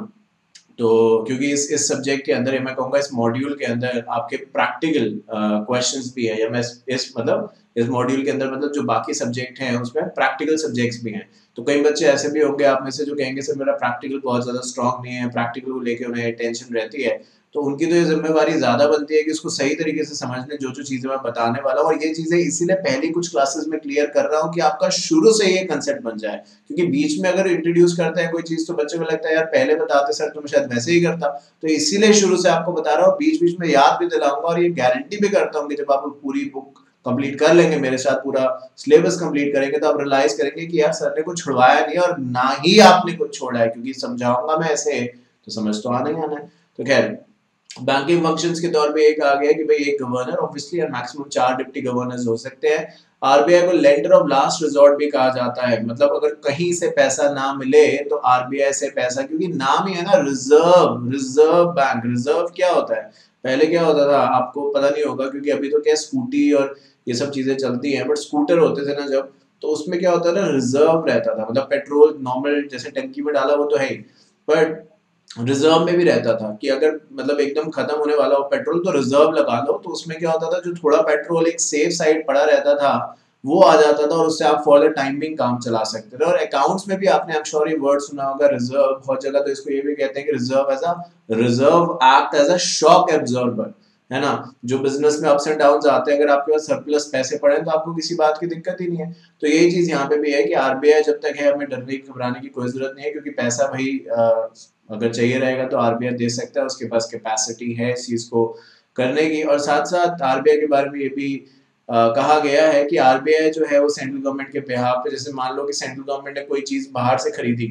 S1: तो क्योंकि इस सब्जेक्ट के अंदर, मैं कहूँगा इस मॉड्यूल के अंदर आपके प्रैक्टिकल क्वेश्चंस भी है, या मैं इस मतलब इस मॉड्यूल के अंदर मतलब जो बाकी सब्जेक्ट हैं उसमें प्रैक्टिकल सब्जेक्ट्स भी हैं। तो कई बच्चे ऐसे भी होंगे आप में से जो कहेंगे सर मेरा प्रैक्टिकल बहुत ज्यादा स्ट्रांग नहीं है, प्रैक्टिकल को लेके उन्हें टेंशन रहती है। तो उनकी तो ये जिम्मेवारी ज्यादा बनती है कि उसको सही तरीके से समझने जो जो चीजें मैं बताने वाला हूँ, और ये चीजें इसीलिए पहली कुछ क्लासेस में क्लियर कर रहा हूँ कि आपका शुरू से ये कंसेप्ट बन जाए। क्योंकि बीच में अगर इंट्रोड्यूस करते हैं कोई चीज तो बच्चे को लगता है यार पहले बताते सर तो मैं शायद वैसे ही करता। तो इसीलिए शुरू से आपको बता रहा हूँ, बीच बीच में याद भी दिलाऊंगा, और ये गारंटी भी करता हूँ कि जब आप पूरी बुक कंप्लीट कर लेंगे मेरे साथ, पूरा सिलेबस कंप्लीट करेंगे, तो आप रियलाइज करेंगे कि यार सर ने कुछ छुड़वाया नहीं और ना ही आपने कुछ छोड़ा है, क्योंकि समझाऊंगा मैं ऐसे तो समझ तो आना ही आना है। तो खैर, बैंकिंग फंक्शंस के तौर पे एक आ गया कि भाई एक गवर्नर ऑब्वियसली और मैक्सिमम 4 डिप्टी गवर्नर्स हो सकते हैं। आरबीआई को लेंडर ऑफ लास्ट रिजॉर्ट भी कहा जाता है, मतलब अगर कहीं से पैसा ना मिले तो आरबीआई से पैसा, क्योंकि नाम ही है ना रिजर्व, रिजर्व बैंक। रिजर्व क्या होता है, पहले क्या होता था आपको पता नहीं होगा, क्योंकि अभी तो क्या स्कूटी और ये सब चीजें चलती हैं, बट स्कूटर होते थे ना जब, तो उसमें क्या होता था, रिजर्व रहता था, मतलब पेट्रोल नॉर्मल जैसे टंकी में डाला वो तो है ही, बट रिजर्व में भी रहता था कि अगर मतलब एकदम खत्म होने वाला हो पेट्रोल तो रिजर्व लगा लो। तो उसमें क्या होता था, जो थोड़ा पेट्रोल एक सेफ साइड पड़ा रहता था वो आ जाता था, और उससे आप फॉर द टाइम बिंग काम चला सकते थे। और अकाउंट्स में भी आपने आई एम श्योर ये वर्ड सुना होगा रिजर्व, बहुत जगह तो इसको ये भी कहते हैं कि reserve as a reserve act as a shock absorber, है ना। जो बिजनेस में अप्स एंड डाउन आते हैं, अगर आपके पास सरप्लस पैसे पड़े तो आपको किसी बात की दिक्कत ही नहीं है। तो यही चीज यहाँ पे भी है कि आरबीआई जब तक है, हमें डरने घबराने की कोई जरूरत नहीं है, क्योंकि पैसा भाई अगर चाहिए रहेगा तो आरबीआई दे सकता है, उसके पास कैपेसिटी है इस चीज को करने की। और साथ साथ आरबीआई के बारे में ये भी कहा गया है कि आरबीआई जो है वो सेंट्रल गवर्नमेंट के बिहाफ पे, जैसे मान लो कि सेंट्रल गवर्नमेंट ने कोई चीज बाहर से खरीदी,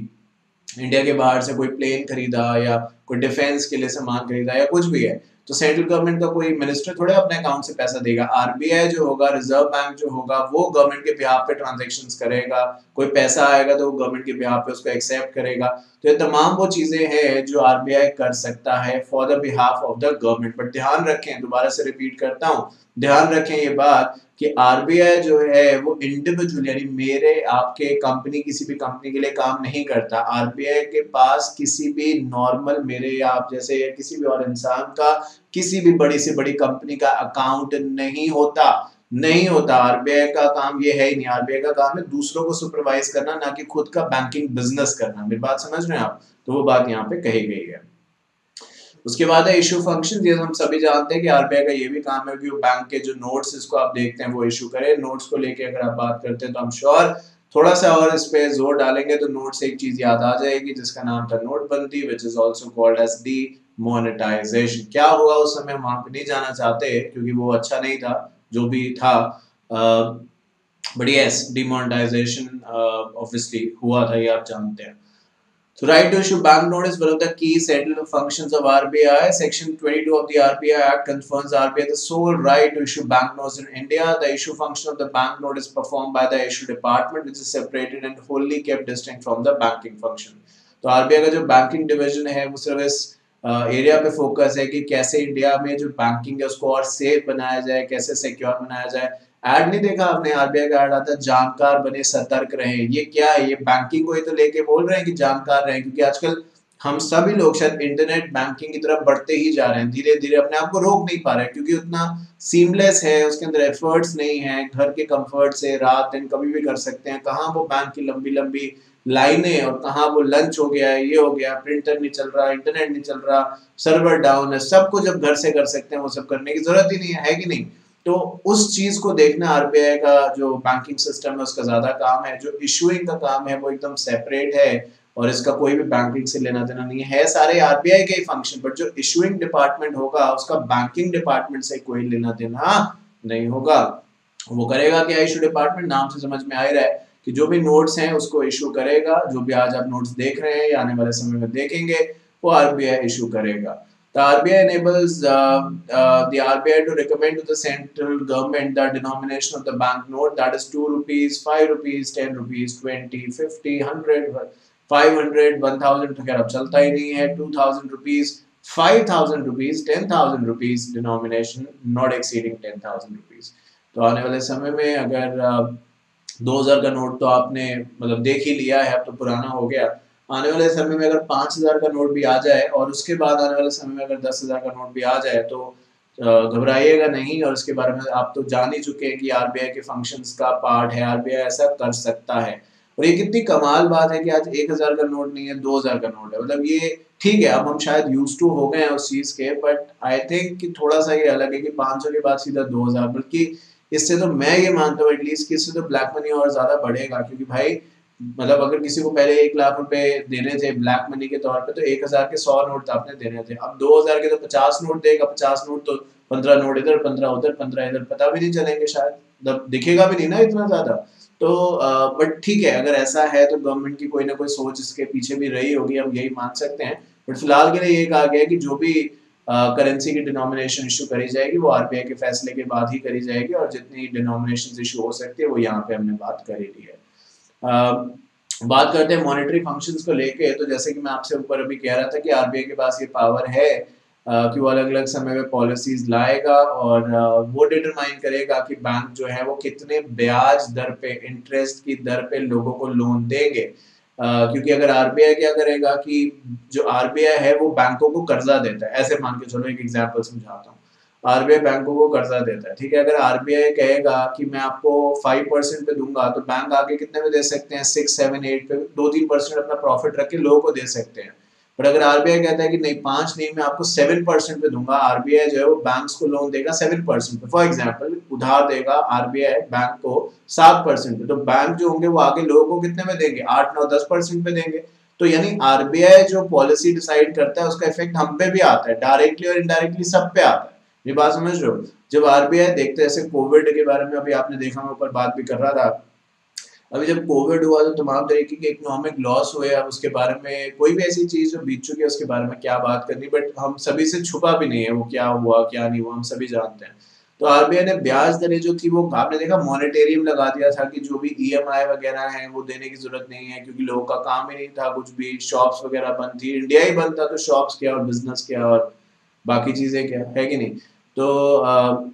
S1: इंडिया के बाहर से कोई प्लेन खरीदा या कोई डिफेंस के लिए सामान खरीदा या कुछ भी है, तो सेंट्रल गवर्नमेंट का कोई मिनिस्टर थोड़े अपने अकाउंट से पैसा देगा। आरबीआई जो होगा, रिजर्व बैंक जो होगा, वो गवर्नमेंट के बिहाफ पे ट्रांजैक्शंस करेगा। कोई पैसा आएगा तो वो गवर्नमेंट के बिहाफ पे उसको एक्सेप्ट करेगा। तो ये तमाम वो चीजें हैं जो आरबीआई कर सकता है for the behalf of the government. But ध्यान रखें, दोबारा से रिपीट करता हूँ, ध्यान रखें ये बात कि आरबीआई जो है वो इंडिविजुअल यानी मेरे आपके कंपनी किसी भी कंपनी के लिए काम नहीं करता। आरबीआई के पास किसी भी नॉर्मल मेरे या आप जैसे या किसी भी और इंसान का किसी भी बड़ी से बड़ी कंपनी का अकाउंट नहीं होता, नहीं होता। आरबीआई का काम ये है ही नहीं। आरबीआई का काम है दूसरों को सुपरवाइज करना, ना कि खुद का बैंकिंग बिजनेस करना। मेरी बात समझ रहे हैं आप? तो वो बात यहाँ पे कही गई है। उसके बाद है इशू फंक्शन। ये हम सभी जानते हैं कि आरबीआई का ये भी काम है कि वो बैंक के जो नोट्स इसको आप देखते हैं वो इशू करे। नोट्स को लेके अगर आप बात करते हैं तो हम श्योर थोड़ा सा और इस पे जोर डालेंगे तो नोट से एक चीज याद आ जाएगी जिसका नाम था नोटबंदी, which is also called as demonetisation. क्या हुआ उस समय, वहां पे नहीं जाना चाहते क्योंकि वो अच्छा नहीं था जो भी था, बट यस डीमोनेटाइजेशन ऑब्वियसली हुआ था, ये आप जानते हैं। So right to issue banknote is one of the key central functions of RBI. Section 22 of the RBI Act confers RBI the sole right to issue banknotes in India. The issue function of the banknote is performed by the issue department, which is separated and wholly kept distinct from the banking function. तो RBI का जो banking division है वो सिर्फ इस area पे focus है कि कैसे इंडिया में जो बैंकिंग है उसको और सेफ बनाया जाए, कैसे सिक्योर बनाया जाए। ऐड नहीं देखा आपने, आरबीआई का ऐड आता है जानकार बने सतर्क रहें। ये क्या है? ये बैंकिंग को ही तो लेके बोल रहे हैं कि जानकार रहें, क्योंकि आजकल हम सभी लोग शायद इंटरनेट बैंकिंग की तरफ बढ़ते ही जा रहे हैं, धीरे धीरे अपने आप को रोक नहीं पा रहे हैं क्योंकि उतना सीमलेस है, उसके अंदर एफर्ट्स नहीं है। घर के कंफर्ट से रात दिन कभी भी कर सकते हैं। कहाँ वो बैंक की लंबी लंबी लाइनें और कहाँ वो लंच हो गया, ये हो गया, प्रिंटर नहीं चल रहा, इंटरनेट नहीं चल रहा, सर्वर डाउन है, सब कुछ अब घर से कर सकते हैं। वो सब करने की जरूरत ही नहीं है कि नहीं? तो उस चीज को देखना आरबीआई का जो बैंकिंग सिस्टम है उसका ज्यादा काम है। जो इशूइंग का काम है वो एकदम सेपरेट है और इसका कोई भी बैंकिंग से लेना देना नहीं है सारे आरबीआई के ही फंक्शन, बट जो इशूइंग डिपार्टमेंट होगा उसका बैंकिंग डिपार्टमेंट से कोई लेना देना नहीं होगा। वो करेगा क्या? इशू डिपार्टमेंट, नाम से समझ में आ ही रहा है कि जो भी नोट्स हैं उसको इशू करेगा। जो भी आज आप नोट्स देख रहे हैं या आने वाले समय में देखेंगे वो आरबीआई इशू करेगा। The RBI enables the RBI to recommend to the central government the denomination of the banknote, that is 2 rupees, 5 rupees, 10 rupees, 20, 50, 100, 500, 1000 तो खैर अब चलता ही नहीं है, 2000 rupees, 5000 rupees, 10,000 rupees denomination not exceeding 10,000 rupees। तो आने वाले समय में अगर 2000 का नोट तो आपने मतलब देख ही लिया है, अब तो पुराना हो गया। आने वाले समय में अगर 5000 का नोट भी आ जाए और उसके बाद आने वाले समय में अगर 10,000 का नोट भी आ जाए तो घबराइएगा नहीं। और इसके बारे में आप तो जान ही चुके हैं कि आरबीआई के फंक्शंस का पार्ट है, आरबीआई ऐसा कर सकता है। और ये कितनी कमाल बात है कि आज 1000 का नोट नहीं है, 2000 का नोट है। मतलब ये ठीक है, अब हम शायद यूज टू हो गए हैं उस चीज के, बट आई थिंक कि थोड़ा सा ये अलग है कि 500 के बाद सीधा 2000, बल्कि इससे तो मैं ये मानता हूँ एटलीस्ट कि इससे तो ब्लैक मनी और ज्यादा बढ़ेगा। क्योंकि भाई मतलब अगर किसी को पहले 1 लाख रुपए देने थे ब्लैक मनी के तौर पे तो 1000 के 100 नोट आपने देने थे। अब 2000 के तो 50 नोट देगा, 50 नोट तो 15 नोट इधर, 15 उधर, 15 इधर, पता भी नहीं चलेंगे शायद, दिखेगा भी नहीं ना इतना ज्यादा। तो बट ठीक है, अगर ऐसा है तो गवर्नमेंट की कोई ना कोई सोच इसके पीछे भी रही होगी, हम यही मान सकते हैं। बट फिलहाल के लिए ये कहा गया है कि जो भी करेंसी की डिनोमिनेशन इशू करी जाएगी वो आरबीआई के फैसले के बाद ही करी जाएगी, और जितनी डिनोमिनेशन इशू हो सकती है वो यहाँ पे हमने बात करी ली है। बात करते हैं मॉनेटरी फंक्शंस को लेके। तो जैसे कि मैं आपसे ऊपर अभी कह रहा था कि आरबीआई के पास ये पावर है कि वो अलग अलग समय में पॉलिसीज लाएगा और वो डिटरमाइन करेगा कि बैंक जो है वो कितने ब्याज दर पे, इंटरेस्ट की दर पे लोगों को लोन देंगे। क्योंकि अगर आरबीआई क्या करेगा कि जो आरबीआई है वो बैंकों को कर्जा देता है, ऐसे मान के चलो, एक एग्जांपल समझाता हूँ। आरबीआई बैंकों को कर्जा देता है, ठीक है। अगर आरबीआई कहेगा कि मैं आपको 5% पे दूंगा तो बैंक आगे कितने में दे सकते हैं? 6, 7, 8 पे 2-3% अपना प्रॉफिट रख के लोगों को दे सकते हैं। बट अगर आरबीआई कहता है कि नहीं 5 नहीं, मैं आपको 7% पे दूंगा, आरबीआई जो है वो बैंक्स को लोन देगा 7% पे। फॉर एग्जाम्पल उधार देगा आरबीआई बैंक को 7% पे, तो बैंक जो होंगे वो आगे लोगों को कितने में देंगे? 8, 9, 10% पे देंगे। तो यानी आरबीआई जो पॉलिसी डिसाइड करता है उसका इफेक्ट हम पे भी आता है, डायरेक्टली और इनडायरेक्टली सब पे आता है। ये बात समझ रहे हो? जब आरबीआई देखते हैं, जैसे कोविड के बारे में अभी आपने देखा, मैं ऊपर बात भी कर रहा था अभी जब कोविड हुआ तो तमाम तरीके के इकोनॉमिक लॉस हुए, अब उसके बारे में कोई भी ऐसी चीज़ जो बीत चुकी है उसके बारे में क्या बात करनी, बट हम सभी से छुपा भी नहीं है वो क्या हुआ क्या नहीं हुआ, हम सभी जानते हैं। तो आरबीआई ने ब्याज दरें जो थी वो आपने देखा मॉनेटेरियम लगा दिया था कि जो भी ईएमआई वगैरह हैं वो देने की जरूरत नहीं है, क्योंकि लोगों का काम ही नहीं था कुछ भी, शॉप्स वगैरह बंद थी, इंडिया ही बंद था तो शॉप्स क्या और बिजनेस क्या और बाकी चीजें क्या है कि नहीं। तो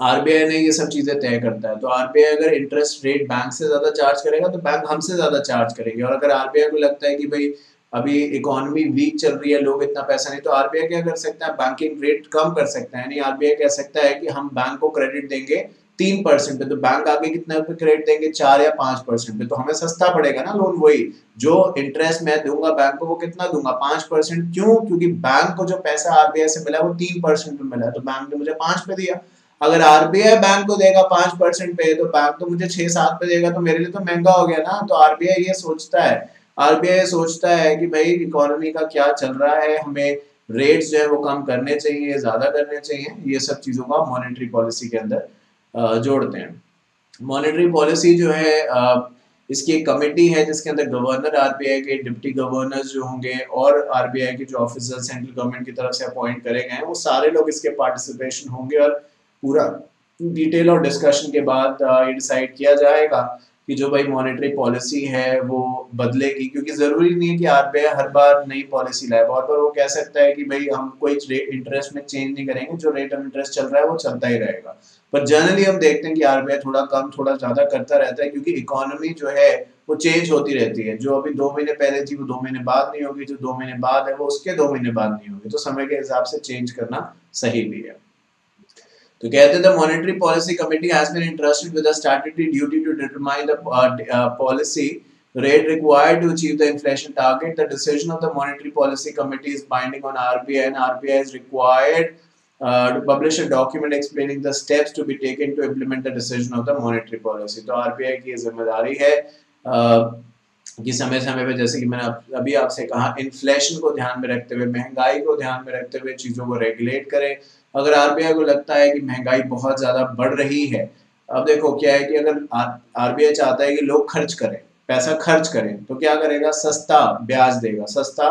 S1: आरबीआई ने ये सब चीजें तय करता है। तो आरबीआई अगर इंटरेस्ट रेट बैंक से ज्यादा चार्ज करेगा तो बैंक हमसे ज्यादा चार्ज करेंगे, और अगर आरबीआई को लगता है कि भाई अभी इकोनॉमी वीक चल रही है, लोग इतना पैसा नहीं, तो आरबीआई क्या कर सकता है, बैंकिंग रेट कम कर सकता है। नहीं, आरबीआई कह सकता है कि हम बैंक को क्रेडिट देंगे 3% पे, तो बैंक आगे कितना पे क्रेडिट देंगे, 4 या 5% पे, तो हमें सस्ता पड़ेगा ना लोन। वही जो इंटरेस्ट मैं दूंगा बैंक को वो कितना दूंगा, 5%। क्यों? क्योंकि बैंक को जो पैसा आरबीआई से मिला वो 3% पे मिला है, तो बैंक ने मुझे 5 पे दिया। अगर आरबीआई बैंक को देगा 5% पे तो बैंक तो मुझे 6-7 पे देगा, तो मेरे लिए तो महंगा हो गया ना। तो आरबीआई ये सोचता है, आरबीआई सोचता है कि भाई इकोनॉमी का क्या चल रहा है, हमें रेट्स जो है वो कम करने चाहिए, ज्यादा करने चाहिए, ये सब चीजों का मॉनेटरी पॉलिसी के अंदर जोड़ते हैं। मॉनेटरी पॉलिसी जो है इसकी एक कमेटी है जिसके अंदर गवर्नर आरबीआई के, डिप्टी गवर्नर्स जो होंगे और आरबीआई के जो ऑफिसर सेंट्रल गवर्नमेंट की तरफ से अपॉइंट करे गए हैं वो सारे लोग इसके पार्टिसिपेशन होंगे, और पूरा डिटेल और डिस्कशन के बाद ये डिसाइड किया जाएगा कि जो भाई मॉनेटरी पॉलिसी है वो बदलेगी, क्योंकि जरूरी नहीं है कि आरबीआई हर बार नई पॉलिसी लाए। बहुत बार वो कह सकता है कि भाई हम कोई रेट इंटरेस्ट में चेंज नहीं करेंगे, जो रेट ऑफ इंटरेस्ट चल रहा है वो चलता ही रहेगा। पर जनरली हम देखते हैं कि आरबीआई थोड़ा कम थोड़ा ज्यादा करता रहता है, क्योंकि इकोनॉमी जो है वो चेंज होती रहती है। जो अभी 2 महीने पहले थी वो 2 महीने बाद नहीं होगी, जो 2 महीने बाद है वो उसके 2 महीने बाद नहीं होगी, तो समय के हिसाब से चेंज करना सही भी है। तो कहते हैं, the monetary policy committee has been entrusted with a statutory duty to determine the policy rate required to achieve the inflation target. The decision of the monetary policy committee is binding on RBI, and RBI is required to publish a document explaining the steps to be taken to implement the decision of the monetary policy. तो RBI की जिम्मेदारी है कि समय समय पे, जैसे कि मैंने अभी आपसे कहा, इन्फ्लेशन को ध्यान में रखते हुए, महंगाई को ध्यान में रखते हुए चीज़ों को रेगुलेट करें। अगर आरबीआई को लगता है कि महंगाई बहुत ज़्यादा बढ़ रही है, अब देखो क्या है कि अगर आरबीआई चाहता है कि लोग खर्च करें, पैसा खर्च करें, तो क्या करेगा, सस्ता ब्याज देगा, सस्ता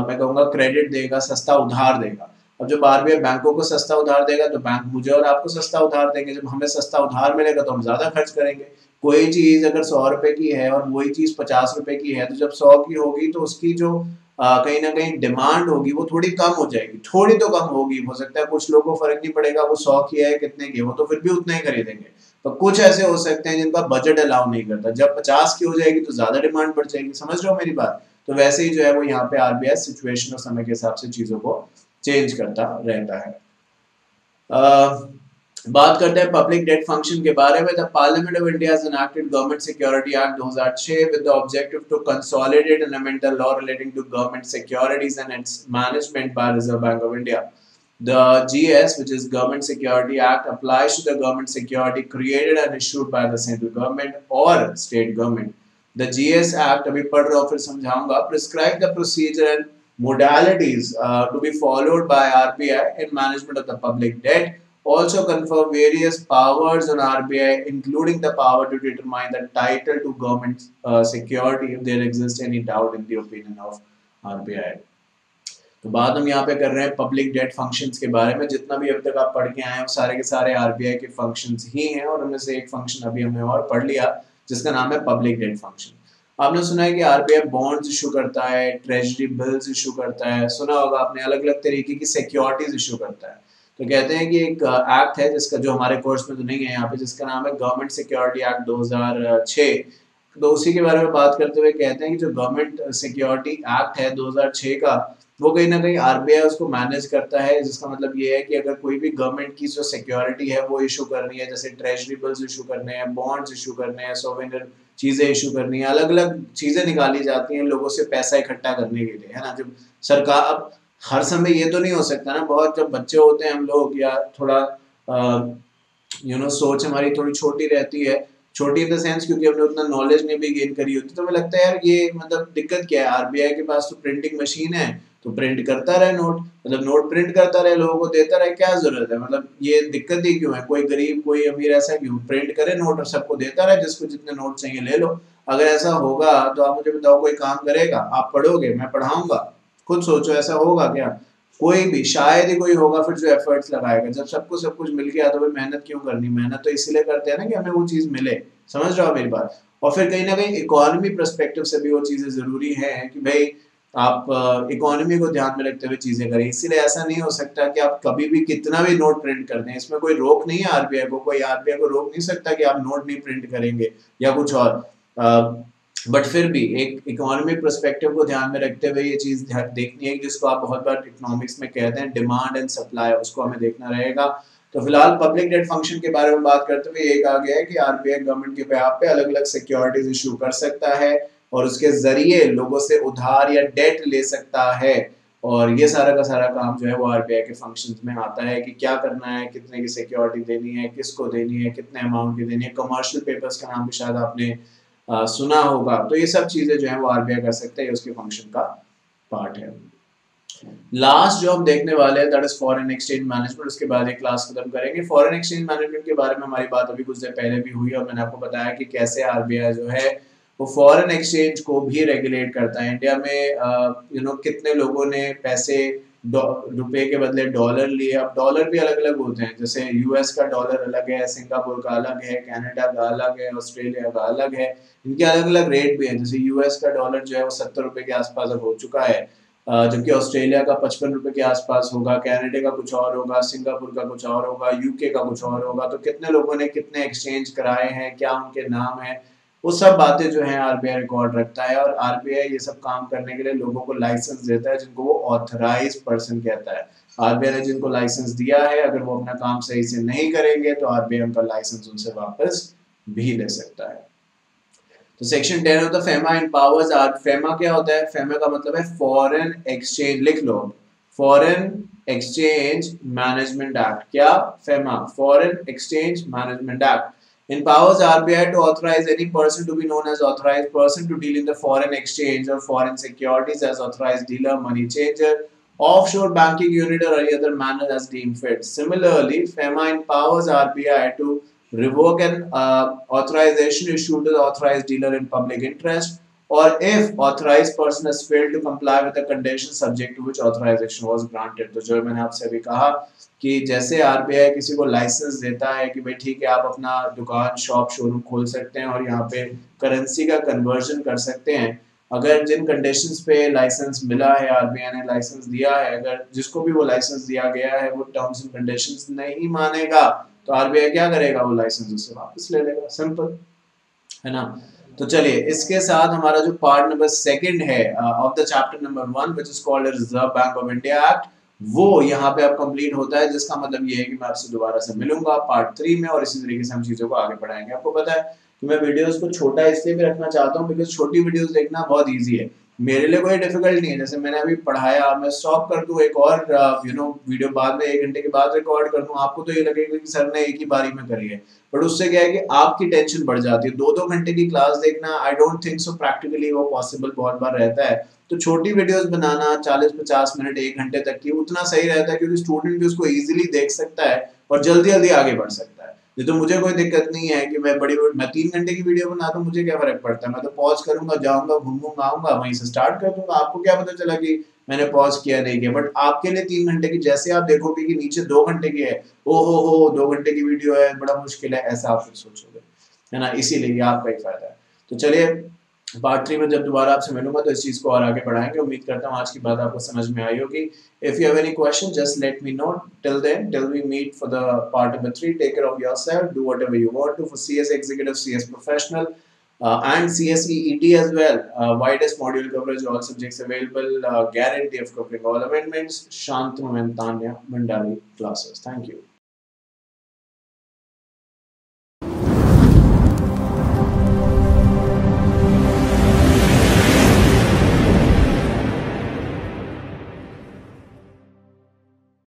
S1: मैं कहूँगा क्रेडिट देगा, सस्ता उधार देगा। अब जब आरबीआई बैंकों को सस्ता उधार देगा तो बैंक मुझे और आपको सस्ता उधार देंगे। जब हमें सस्ता उधार मिलेगा तो हम ज़्यादा खर्च करेंगे। कोई चीज़ अगर 100 रुपए की है और वही चीज़ 50 रुपए की है, तो जब 100 की होगी तो उसकी जो कहीं ना कहीं डिमांड होगी वो थोड़ी कम हो जाएगी, थोड़ी तो कम होगी। हो सकता है कुछ लोगों को फर्क नहीं पड़ेगा वो 100 की है कितने की, वो तो फिर भी उतना ही खरीदेंगे। तो कुछ ऐसे हो सकते हैं जिनका बजट अलाउ नहीं करता, जब 50 की हो जाएगी तो ज्यादा डिमांड बढ़ जाएगी। समझ रहे हो मेरी बात? तो वैसे ही जो है वो यहाँ पे आरबीआई सिचुएशन और समय के हिसाब से चीजों को चेंज करता रहता है। बात करते हैं पब्लिक डेट फंक्शन के बारे में। The parliament of India has enacted government security act 2006 with the objective to consolidate and amend the law relating to government securities and its management by reserve bank of India. The GS, which is Government Security Act, applies to the government security created and issued by the central government or state government. The GS Act, अभी पढ़ रहा हूँ फिर समझाऊंगा, prescribe the procedure and modalities to be followed by RBI in management of the public debt. Also confer various powers on RBI, including the power to determine the title to government security if there exists any doubt in the opinion of RBI. तो बात हम यहाँ पे कर रहे हैं public debt functions के बारे में। जितना भी अब तक आप पढ़ के आए हैं सारे के सारे आरबीआई के फंक्शंस ही हैं, और उनमें से एक फंक्शन अभी हमने और पढ़ लिया जिसका नाम है पब्लिक डेट फंक्शन। आपने सुना है कि आरबीआई बॉन्ड्स इशू करता है, ट्रेजरी बिल्स इशू करता है, सुना होगा आपने, अलग अलग तरीके की सिक्योरिटीज इशू करता है। तो कहते हैं कि एक एक्ट है जिसका, जो हमारे कोर्स में तो नहीं है यहाँ पे, जिसका नाम है गवर्नमेंट सिक्योरिटी एक्ट 2006। तो उसी के बारे में बात करते हुए कहते हैं कि जो गवर्नमेंट सिक्योरिटी एक्ट है 2006 का, वो कहीं ना कहीं आरबीआई उसको मैनेज करता है। जिसका मतलब ये है कि अगर कोई भी गवर्नमेंट की जो सिक्योरिटी है वो इशू करनी है, जैसे ट्रेजरी बिल्स इशू करने हैं, बॉन्ड्स इशू करने हैं, सोवेनियर चीजें इशू करनी है, अलग अलग चीजें निकाली जाती हैं लोगों से पैसा इकट्ठा करने के लिए, है ना। जब सरकार, अब हर समय ये तो नहीं हो सकता ना, बहुत जब बच्चे होते हैं हम लोग, या थोड़ा सोच हमारी थोड़ी छोटी रहती है, छोटी इन द सेंस क्योंकि हमने उतना नॉलेज नहीं भी गेन करी होती, तो हमें लगता है यार ये मतलब दिक्कत क्या है, आरबीआई के पास तो प्रिंटिंग मशीन है तो प्रिंट करता रहे नोट, मतलब नोट प्रिंट करता रहे, लोगों को देता रहे, क्या जरूरत है, मतलब ये दिक्कत ही क्यों है, कोई गरीब कोई अमीर ऐसा क्यों, प्रिंट करे नोट और सबको देता रहे, जिसको जितने नोट चाहिए ले लो। अगर ऐसा होगा तो आप मुझे बताओ कोई काम करेगा, आप पढ़ोगे, मैं पढ़ाऊंगा, खुद सोचो ऐसा होगा क्या, कोई भी, शायद ही कोई होगा फिर जो एफर्ट्स लगाएगा। जब सबको सब कुछ मिल गया तो भाई मेहनत क्यों करनी, मेहनत तो इसीलिए करते हैं ना कि हमें वो चीज मिले, समझ रहे हो मेरी बात। और फिर कहीं ना कहीं इकोनॉमी पर्सपेक्टिव से भी वो चीजें जरूरी है कि भाई आप इकोनॉमी को ध्यान में रखते हुए चीजें करें। इसीलिए ऐसा नहीं हो सकता कि आप कभी भी कितना भी नोट प्रिंट कर दें, इसमें कोई रोक नहीं है आरबीआई को, कोई आरबीआई को रोक नहीं सकता कि आप नोट नहीं प्रिंट करेंगे या कुछ और। बट फिर भी एक इकोनॉमिक पर्सपेक्टिव को ध्यान में रखते हुए ये चीज देखनी है, जिसको आप बहुत बार इकोनॉमिक्स में कहते हैं डिमांड एंड सप्लाई, उसको हमें देखना रहेगा। तो फिलहाल पब्लिक डेट फंक्शन के बारे में बात करते हुए एक आ गया है कि आरबीआई गवर्नमेंट के बेहाफ पे अलग अलग सिक्योरिटीज इशू कर सकता है और उसके जरिए लोगों से उधार या डेट ले सकता है। और ये सारा का सारा काम जो है वो आरबीआई के फंक्शंस में आता है कि क्या करना है, कितने की सिक्योरिटी देनी है, किसको देनी है, कितने अमाउंट की देनी है। कमर्शियल पेपर्स का नाम भी शायद आपने सुना होगा। तो ये सब चीजें जो है वो आरबीआई कर सकते हैं, उसके फंक्शन का पार्ट है। लास्ट जो हम देखने वाले हैं that is foreign exchange management, उसके बाद एक क्लास खत्म करेंगे। फॉरेन एक्सचेंज मैनेजमेंट के बारे में हमारी बात अभी कुछ देर पहले भी हुई और मैंने आपको बताया कि कैसे आरबीआई जो है वो फॉरेन एक्सचेंज को भी रेगुलेट करता है। इंडिया में कितने लोगों ने पैसे रुपए के बदले डॉलर लिए। अब डॉलर भी अलग अलग होते हैं, जैसे यूएस का डॉलर अलग है, सिंगापुर का अलग है, कनाडा का अलग है, ऑस्ट्रेलिया का अलग है, इनके अलग अलग रेट भी है। जैसे यूएस का डॉलर जो है वो 70 रुपए के आसपास अब हो चुका है, जबकि ऑस्ट्रेलिया का 55 रुपए के आसपास होगा, कनाडा का कुछ और होगा, सिंगापुर का कुछ और होगा, यूके का कुछ और होगा। तो कितने लोगों ने कितने एक्सचेंज कराए हैं, क्या उनके नाम है, वो सब बातें जो है आरबीआई रिकॉर्ड रखता है। और आरबीआई ये सब काम करने के लिए लोगों को लाइसेंस देता है, जिनको वो ऑथराइज पर्सन कहता है। आरबीआई ने जिनको लाइसेंस दिया है, अगर वो अपना काम सही से नहीं करेंगे तो आरबीआई उनका लाइसेंस उनसे वापस भी ले सकता है। तो section 10 of the FEMA empowers R, FEMA क्या होता है, फेमा का मतलब है फॉरेन एक्सचेंज, लिख लो, फॉरेन एक्सचेंज मैनेजमेंट एक्ट। क्या, FEMA, foreign exchange management act empowers RBI to authorize any person to be known as authorized person to deal in the foreign exchange or foreign securities as authorized dealer, money changer, offshore banking unit or any other manner as deemed fit. Similarly, FEMA empowers RBI to revoke an authorization issued to the authorized dealer in public interest, or if authorized person has failed to comply with the conditions subject to which authorization was granted। तो जो मैंने आपसे अभी कहा कि जैसे RBI किसी को लाइसेंस देता है कि भाई ठीक है आप अपना दुकान शॉप शोरूम खोल सकते हैं और यहाँ पे करेंसी का कन्वर्जन कर सकते हैं, अगर जिन कंडीशंस पे लाइसेंस मिला है, आरबीआई ने लाइसेंस दिया है, अगर जिसको भी वो लाइसेंस दिया गया है वो टर्म्स एंड कंडीशंस नहीं मानेगा तो आरबीआई क्या करेगा, वो लाइसेंस उससे वापस ले लेगा, सिंपल है ना। तो चलिए इसके साथ हमारा जो पार्ट नंबर सेकंड है of the chapter number 1 which is called reserve bank of India act, वो यहाँ पे अब कंप्लीट होता है, जिसका मतलब ये है कि मैं आपसे दोबारा से मिलूंगा पार्ट 3 में और इसी तरीके से हम चीजों को आगे बढ़ाएंगे। आपको पता है कि मैं वीडियोस को छोटा इसलिए भी रखना चाहता हूँ बिकॉज छोटी वीडियोस देखना बहुत ईजी है, मेरे लिए कोई डिफिकल्ट नहीं है। जैसे मैंने अभी पढ़ाया, मैं स्टॉप कर दूं एक और वीडियो बाद में 1 घंटे के बाद रिकॉर्ड कर दूं, आपको तो ये लगेगा कि सर ने एक ही बारी में करी है, बट उससे क्या है कि आपकी टेंशन बढ़ जाती है। 2-2 घंटे की क्लास देखना I don't think so practically वो पॉसिबल बहुत बार रहता है। तो छोटी वीडियोस बनाना 40-50 मिनट 1 घंटे तक की उतना सही रहता है, क्योंकि स्टूडेंट भी उसको इजीली देख सकता है और जल्दी जल्दी आगे बढ़ सकता है। ये तो मुझे कोई दिक्कत नहीं है कि मैं 3 घंटे की वीडियो बना दूं, मुझे क्या फर्क पड़ता है, मैं तो पॉज करूंगा, जाऊंगा, घूमूंगा, आऊंगा, वहीं से स्टार्ट कर दूंगा। आपको क्या पता चला कि मैंने पॉज किया नहीं किया, बट आपके लिए 3 घंटे की, जैसे आप देखोगे कि नीचे 2 घंटे की है, ओ हो 2 घंटे की वीडियो है, बड़ा मुश्किल है, ऐसा आप सोचोगे, है ना। इसीलिए ये आपका ही फायदा है। तो चलिए पार्ट 3 में जब दोबारा आपसे मिलूंगा तो इस चीज को और आगे बढ़ाएंगे। उम्मीद करता हूँ आज की बात आपको समझ में आई होगी। If you have any question just let me know. Till then, till we meet for the part number 3, take care of yourself, do whatever you want to for CS executive, CS professional, and CSEET as well. Widest module coverage, all subjects available, guarantee of covering all amendments. Shantanu and Tanya Mandali classes. Thank you.